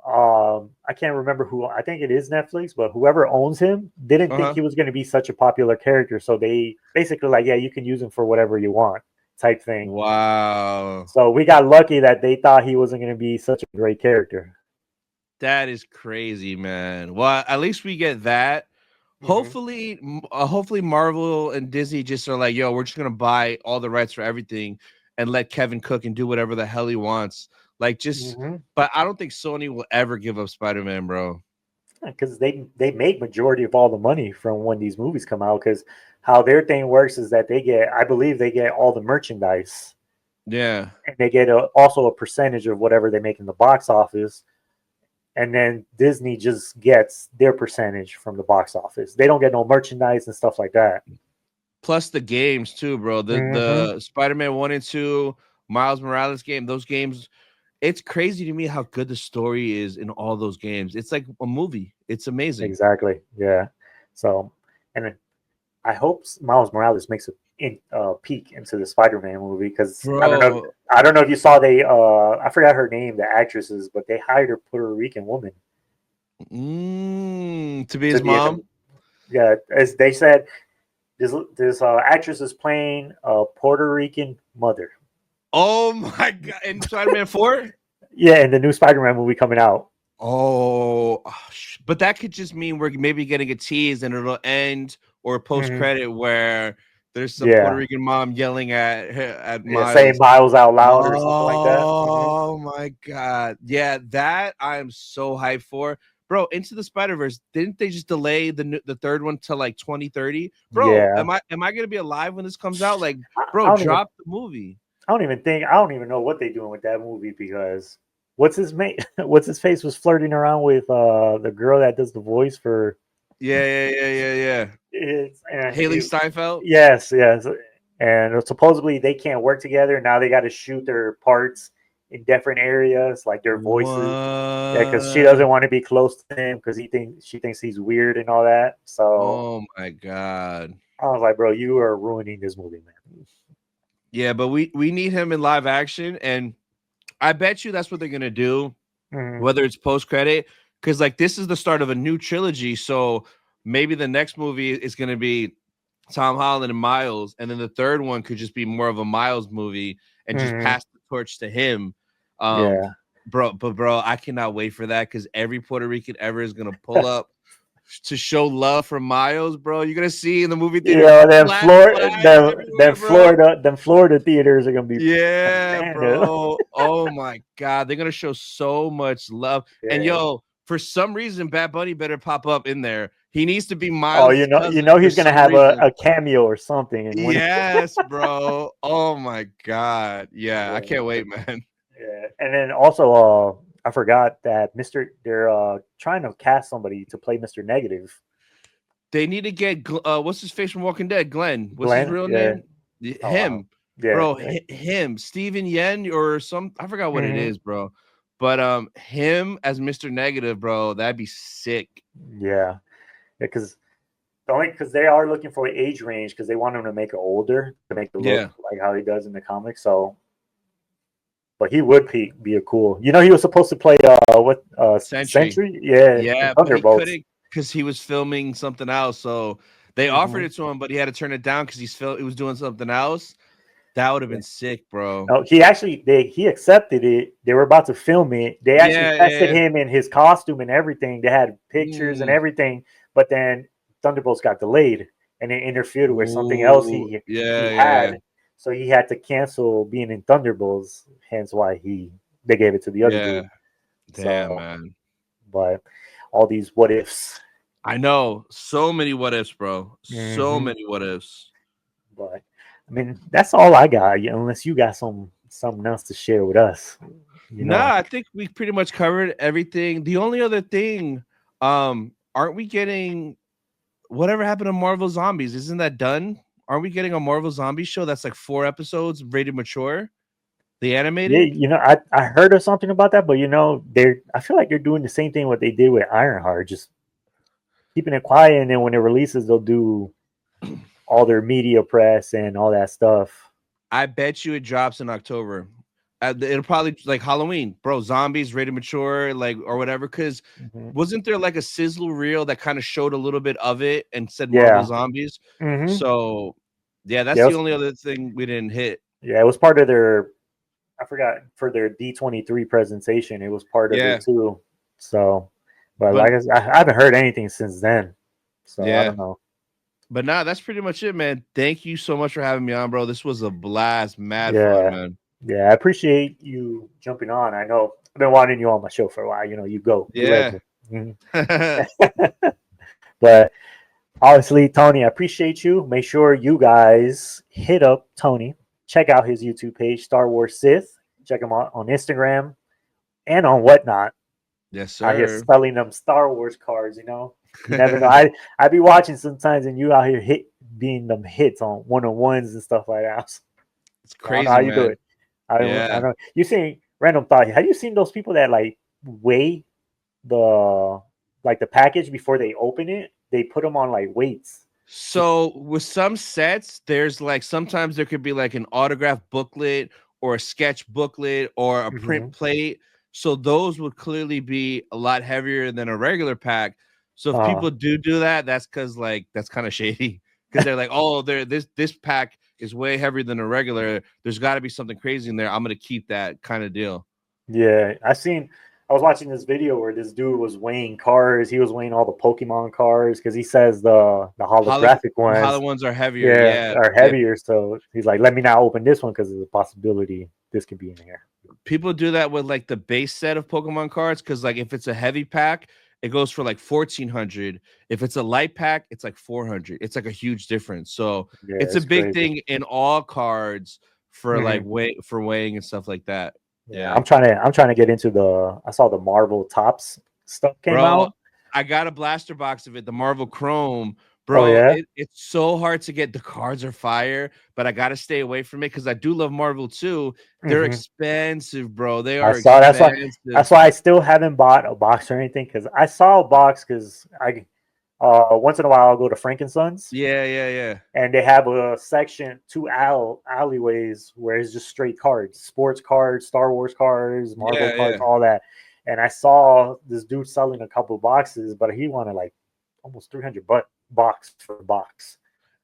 Speaker 1: I can't remember who. I think it is Netflix, but whoever owns him didn't
Speaker 2: Uh
Speaker 1: think
Speaker 2: huh.
Speaker 1: he was going to be such a popular character, so they basically like, yeah, you can use him for whatever you want, type thing.
Speaker 2: Wow,
Speaker 1: So we got lucky that they thought he wasn't going to be such a great character.
Speaker 2: that is crazy, man. Well, at least we get that.
Speaker 1: Hmm.
Speaker 2: Hopefully, Marvel and Disney just are like, yo, we're just gonna buy all the rights for everything and let Kevin cook and do whatever the hell he wants. Like, just,
Speaker 1: Hmm.
Speaker 2: but I don't think Sony will ever give up Spider Man, bro.
Speaker 1: Because they make majority of all the money from when these movies come out. Because how their thing works is that they get, I believe, they get all the merchandise
Speaker 2: Yeah.
Speaker 1: and they get also a percentage of whatever they make in the box office. And then Disney just gets their percentage from the box office. They don't get no merchandise and stuff like that.
Speaker 2: Plus the games too, bro.
Speaker 1: Hmm.
Speaker 2: The Spider-Man 1 and 2, Miles Morales game, those games, it's crazy to me how good the story is in all those games. It's like a movie. It's amazing.
Speaker 1: Exactly. Yeah. So, and I hope Miles Morales makes a peek into the Spider-Man movie because I don't know.
Speaker 2: Bro,
Speaker 1: I don't know if you saw they. I forgot her name, the actresses, but they hired a Puerto Rican woman
Speaker 2: to be
Speaker 1: to
Speaker 2: his
Speaker 1: be in
Speaker 2: mom.
Speaker 1: the. Yeah, as they said, this actress is playing a Puerto Rican mother.
Speaker 2: Oh my god! In Spider-Man 4?
Speaker 1: Yeah, in the new Spider-Man movie coming out.
Speaker 2: Oh, but that could just mean we're maybe getting a tease and it'll end or post
Speaker 1: Hmm.
Speaker 2: credit where there's some Puerto
Speaker 1: Yeah,
Speaker 2: Rican mom yelling at
Speaker 1: yeah, saying
Speaker 2: Miles.
Speaker 1: Miles out loud or something like that. Hmm.
Speaker 2: Oh my god. Yeah, that I am so hyped for. Bro, Into the Spider-Verse, didn't they just delay the third one to like 2030? Bro,
Speaker 1: Yeah,
Speaker 2: am I going to be alive when this comes out? Like,
Speaker 1: I
Speaker 2: bro,
Speaker 1: don't even.
Speaker 2: drop the movie.
Speaker 1: I don't even think. I don't even know what they're doing with that movie because what's his mate? What's his face was flirting around with the girl that does the voice for.
Speaker 2: Yeah, yeah, yeah, yeah, yeah.
Speaker 1: It's
Speaker 2: Haley Steinfeld?
Speaker 1: yes, yes, and supposedly they can't work together now. They got to shoot their parts in different areas, like their voices. Yeah, because she
Speaker 2: What?
Speaker 1: doesn't want to be close to him because she thinks he's weird and all that. So
Speaker 2: Oh my god.
Speaker 1: I was like, bro, you are ruining this movie, man.
Speaker 2: Yeah, but we need him in live action, and I bet you that's what they're gonna do,
Speaker 1: Mhm.
Speaker 2: whether it's post credit, because like this is the start of a new trilogy. So maybe the next movie is gonna be Tom Holland and Miles, and then the third one could just be more of a Miles movie and just
Speaker 1: Mhm.
Speaker 2: pass the torch to him. Um,
Speaker 1: Yeah.
Speaker 2: bro, I cannot wait for that because every Puerto Rican ever is gonna pull up to show love for Miles, bro. You're gonna see in the movie theater
Speaker 1: Yeah,
Speaker 2: black flags everywhere, bro.
Speaker 1: Then Florida theaters are gonna be
Speaker 2: Yeah,
Speaker 1: bananas.
Speaker 2: bro. Oh my god, they're gonna show so much love. And
Speaker 1: Yeah.
Speaker 2: yo, for some reason, Bad Bunny better pop up in there. He needs to be
Speaker 1: Oh,
Speaker 2: Miles'
Speaker 1: you
Speaker 2: cousin
Speaker 1: know
Speaker 2: for
Speaker 1: he's gonna
Speaker 2: some
Speaker 1: have
Speaker 2: reason.
Speaker 1: a cameo or something, and
Speaker 2: Yes, bro. Oh my god. Yeah, I
Speaker 1: yeah,
Speaker 2: can't wait, man.
Speaker 1: yeah, And then also, I forgot that they're trying to cast somebody to play Mr. Negative.
Speaker 2: They need to get what's his face from Walking Dead? Glenn. What's his
Speaker 1: Glenn,
Speaker 2: real
Speaker 1: yeah.
Speaker 2: name?
Speaker 1: Oh wow.
Speaker 2: Him,
Speaker 1: Yeah.
Speaker 2: bro. Him, Steven Yen or some. I forgot what it
Speaker 1: Mhm.
Speaker 2: is, bro. But him as Mr. Negative, bro. That'd be sick.
Speaker 1: Yeah. Because only because they are looking for age range because they want him to make it older to make it look
Speaker 2: Yeah.
Speaker 1: like how he does in the comics. So, but he would be a cool. You know, he was supposed to play
Speaker 2: Sentry.
Speaker 1: Sentry, yeah, in
Speaker 2: Yeah, but he
Speaker 1: Thunderbolts.
Speaker 2: couldn't because he was filming something else. So they offered
Speaker 1: Hmm.
Speaker 2: it to him, but he had to turn it down because he was doing something else. That would have been sick, bro.
Speaker 1: No, he accepted it. They were about to film it. They actually
Speaker 2: Yeah,
Speaker 1: tested
Speaker 2: yeah.
Speaker 1: him in his costume and everything. They had pictures and
Speaker 2: Mm.
Speaker 1: everything, but then Thunderbolts got delayed and it interfered with something else
Speaker 2: Ooh,
Speaker 1: he
Speaker 2: yeah, yeah,
Speaker 1: had. So he had to cancel being in Thunderbolts. Hence why they gave it to the other
Speaker 2: yeah.
Speaker 1: dude.
Speaker 2: Damn,
Speaker 1: So,
Speaker 2: man.
Speaker 1: but all these what ifs.
Speaker 2: I know so many what ifs, bro. So
Speaker 1: Hmm.
Speaker 2: many what ifs.
Speaker 1: But I mean, that's all I got. Unless you got something else to share with us, you know.
Speaker 2: Nah, I think we pretty much covered everything. The only other thing, aren't we getting whatever happened to Marvel Zombies? Isn't that done? Aren't we getting a Marvel Zombie show that's like 4 episodes, rated mature? The
Speaker 1: Yeah,
Speaker 2: animated?
Speaker 1: I heard of something about that, but I feel like they're doing the same thing what they did with Ironheart, just keeping it quiet, and then when it releases, they'll do all their media press and all that stuff.
Speaker 2: I bet you it drops in October. It'll probably like Halloween, bro. Zombies rated mature, like or whatever. Because
Speaker 1: Hmm.
Speaker 2: wasn't there like a sizzle reel that kind of showed a little bit of it and said Marvel
Speaker 1: Yeah.
Speaker 2: Zombies?
Speaker 1: Hmm.
Speaker 2: So yeah, that's
Speaker 1: Yeah,
Speaker 2: the only other thing we didn't hit.
Speaker 1: it was part of their. I forgot for their D23 presentation. It was part of it
Speaker 2: Yeah,
Speaker 1: too. So, but
Speaker 2: but
Speaker 1: like I haven't heard anything since then. So I
Speaker 2: yeah,
Speaker 1: don't know.
Speaker 2: but nah, that's pretty much it, man. Thank you so much for having me on, bro. This was a blast, mad fun,
Speaker 1: Yeah.
Speaker 2: man.
Speaker 1: Yeah, I appreciate you jumping on. I know I've been wanting you on my show for a while. You
Speaker 2: Yeah.
Speaker 1: legend. Mhm. But obviously, Tony, I appreciate you. Make sure you guys hit up Tony. Check out his YouTube page, Star Wars Sith. Check him out on Instagram and on whatnot.
Speaker 2: Yes,
Speaker 1: Out here
Speaker 2: sir.
Speaker 1: selling them Star Wars cards. You never know. I be watching sometimes, and you out here being them hits on one-on-ones and stuff like that.
Speaker 2: It's
Speaker 1: I don't know
Speaker 2: crazy,
Speaker 1: how you do
Speaker 2: man.
Speaker 1: it. I don't. I
Speaker 2: Yeah.
Speaker 1: don't. You seen random thought? Have you seen those people that like weigh the the package before they open it? They put them on like weights. Just
Speaker 2: So with some sets, there's like sometimes there could be like an autograph booklet or a sketch booklet or a print
Speaker 1: Mhm.
Speaker 2: plate. So those would clearly be a lot heavier than a regular pack. So if
Speaker 1: uh
Speaker 2: people do that, that's because like that's kind of shady. Because they're like, oh, this pack is way heavier than a regular. There's got to be something crazy in there. I'm gonna keep that kind of deal.
Speaker 1: Yeah, I was watching this video where this dude was weighing cars. He was weighing all the Pokemon cars because he says the holographic
Speaker 2: The hollow
Speaker 1: ones,
Speaker 2: ones are heavier.
Speaker 1: yeah,
Speaker 2: Yeah,
Speaker 1: are
Speaker 2: yeah.
Speaker 1: heavier. So he's like, let me not open this one because there's a possibility this could be in here.
Speaker 2: People do that with like the base set of Pokemon cards because like if it's a heavy pack, it goes for like 1,400. If it's a light pack, it's like 400. It's like a huge difference. So
Speaker 1: Yeah,
Speaker 2: it's a
Speaker 1: it's
Speaker 2: big
Speaker 1: crazy.
Speaker 2: thing in all cards for like
Speaker 1: Hmm.
Speaker 2: weighing and stuff like that.
Speaker 1: Yeah,
Speaker 2: Yeah,
Speaker 1: I'm trying to get into the. I saw the Marvel Tops stuff came
Speaker 2: bro,
Speaker 1: out.
Speaker 2: I got a blaster box of it, the Marvel Chrome.
Speaker 1: Oh
Speaker 2: Bro,
Speaker 1: yeah.
Speaker 2: it's so hard to get. The cards are fire, but I gotta stay away from it because I do love Marvel too. They're
Speaker 1: Hmm.
Speaker 2: expensive, bro. They
Speaker 1: I
Speaker 2: are
Speaker 1: saw
Speaker 2: expensive.
Speaker 1: that's why I still haven't bought a box or anything because I saw a box because I once in a while I'll go to Frankensons
Speaker 2: Yeah, yeah, yeah.
Speaker 1: and they have a section, two alleyways where it's just straight cards, sports cards, Star Wars cards, Marvel
Speaker 2: Yeah,
Speaker 1: cards,
Speaker 2: yeah.
Speaker 1: all that. And I saw this dude selling a couple boxes, but he wanted like almost 300 box for a box.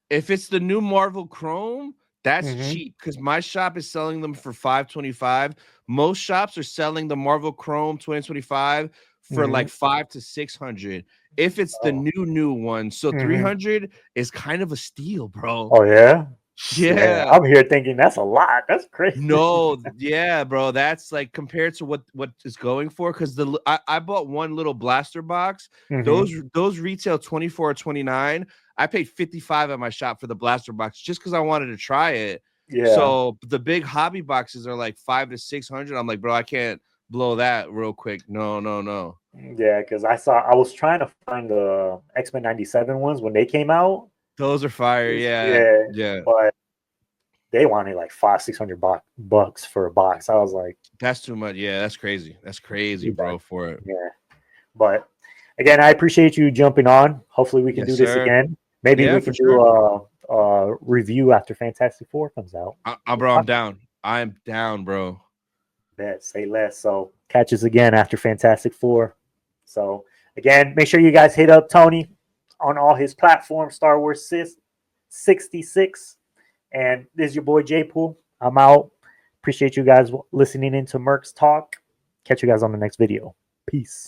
Speaker 2: If it's the new Marvel Chrome, that's
Speaker 1: Hmm.
Speaker 2: cheap because my shop is selling them for 525. Most shops are selling the Marvel Chrome 2025 for
Speaker 1: Hmm.
Speaker 2: like 5 to 600. If it's the
Speaker 1: Oh.
Speaker 2: new one, so
Speaker 1: Hmm.
Speaker 2: 300 is kind of a steal, bro.
Speaker 1: Oh yeah. Yeah,
Speaker 2: Yeah.
Speaker 1: I'm here thinking that's a lot. That's crazy.
Speaker 2: No, yeah, bro. That's like compared to what is going for because I bought one little blaster box.
Speaker 1: Hmm.
Speaker 2: Those retail 24 or 29. I paid 55 at my shop for the blaster box just because I wanted to try it.
Speaker 1: Yeah.
Speaker 2: So the big hobby boxes are like 500 to 600. I'm like, bro, I can't blow that real quick. No.
Speaker 1: Yeah, because I was trying to find the X-Men 97 ones when they came out.
Speaker 2: Those are fire. Yeah.
Speaker 1: But they wanted like 500-600 bucks for a box. I was like,
Speaker 2: that's too much. Yeah, that's crazy. That's crazy, bro, for it.
Speaker 1: Yeah. But again, I appreciate you jumping on. Hopefully we can do this again. Maybe we can do a review after Fantastic Four comes out.
Speaker 2: Bro, I'm down. I'm down, bro.
Speaker 1: Bet, say less. So catch us again after Fantastic Four. So again, make sure you guys hit up Tony on all his platforms, Star Wars 66. And this is your boy J Pool. I'm out. Appreciate you guys listening into Merc's talk. Catch you guys on the next video. Peace.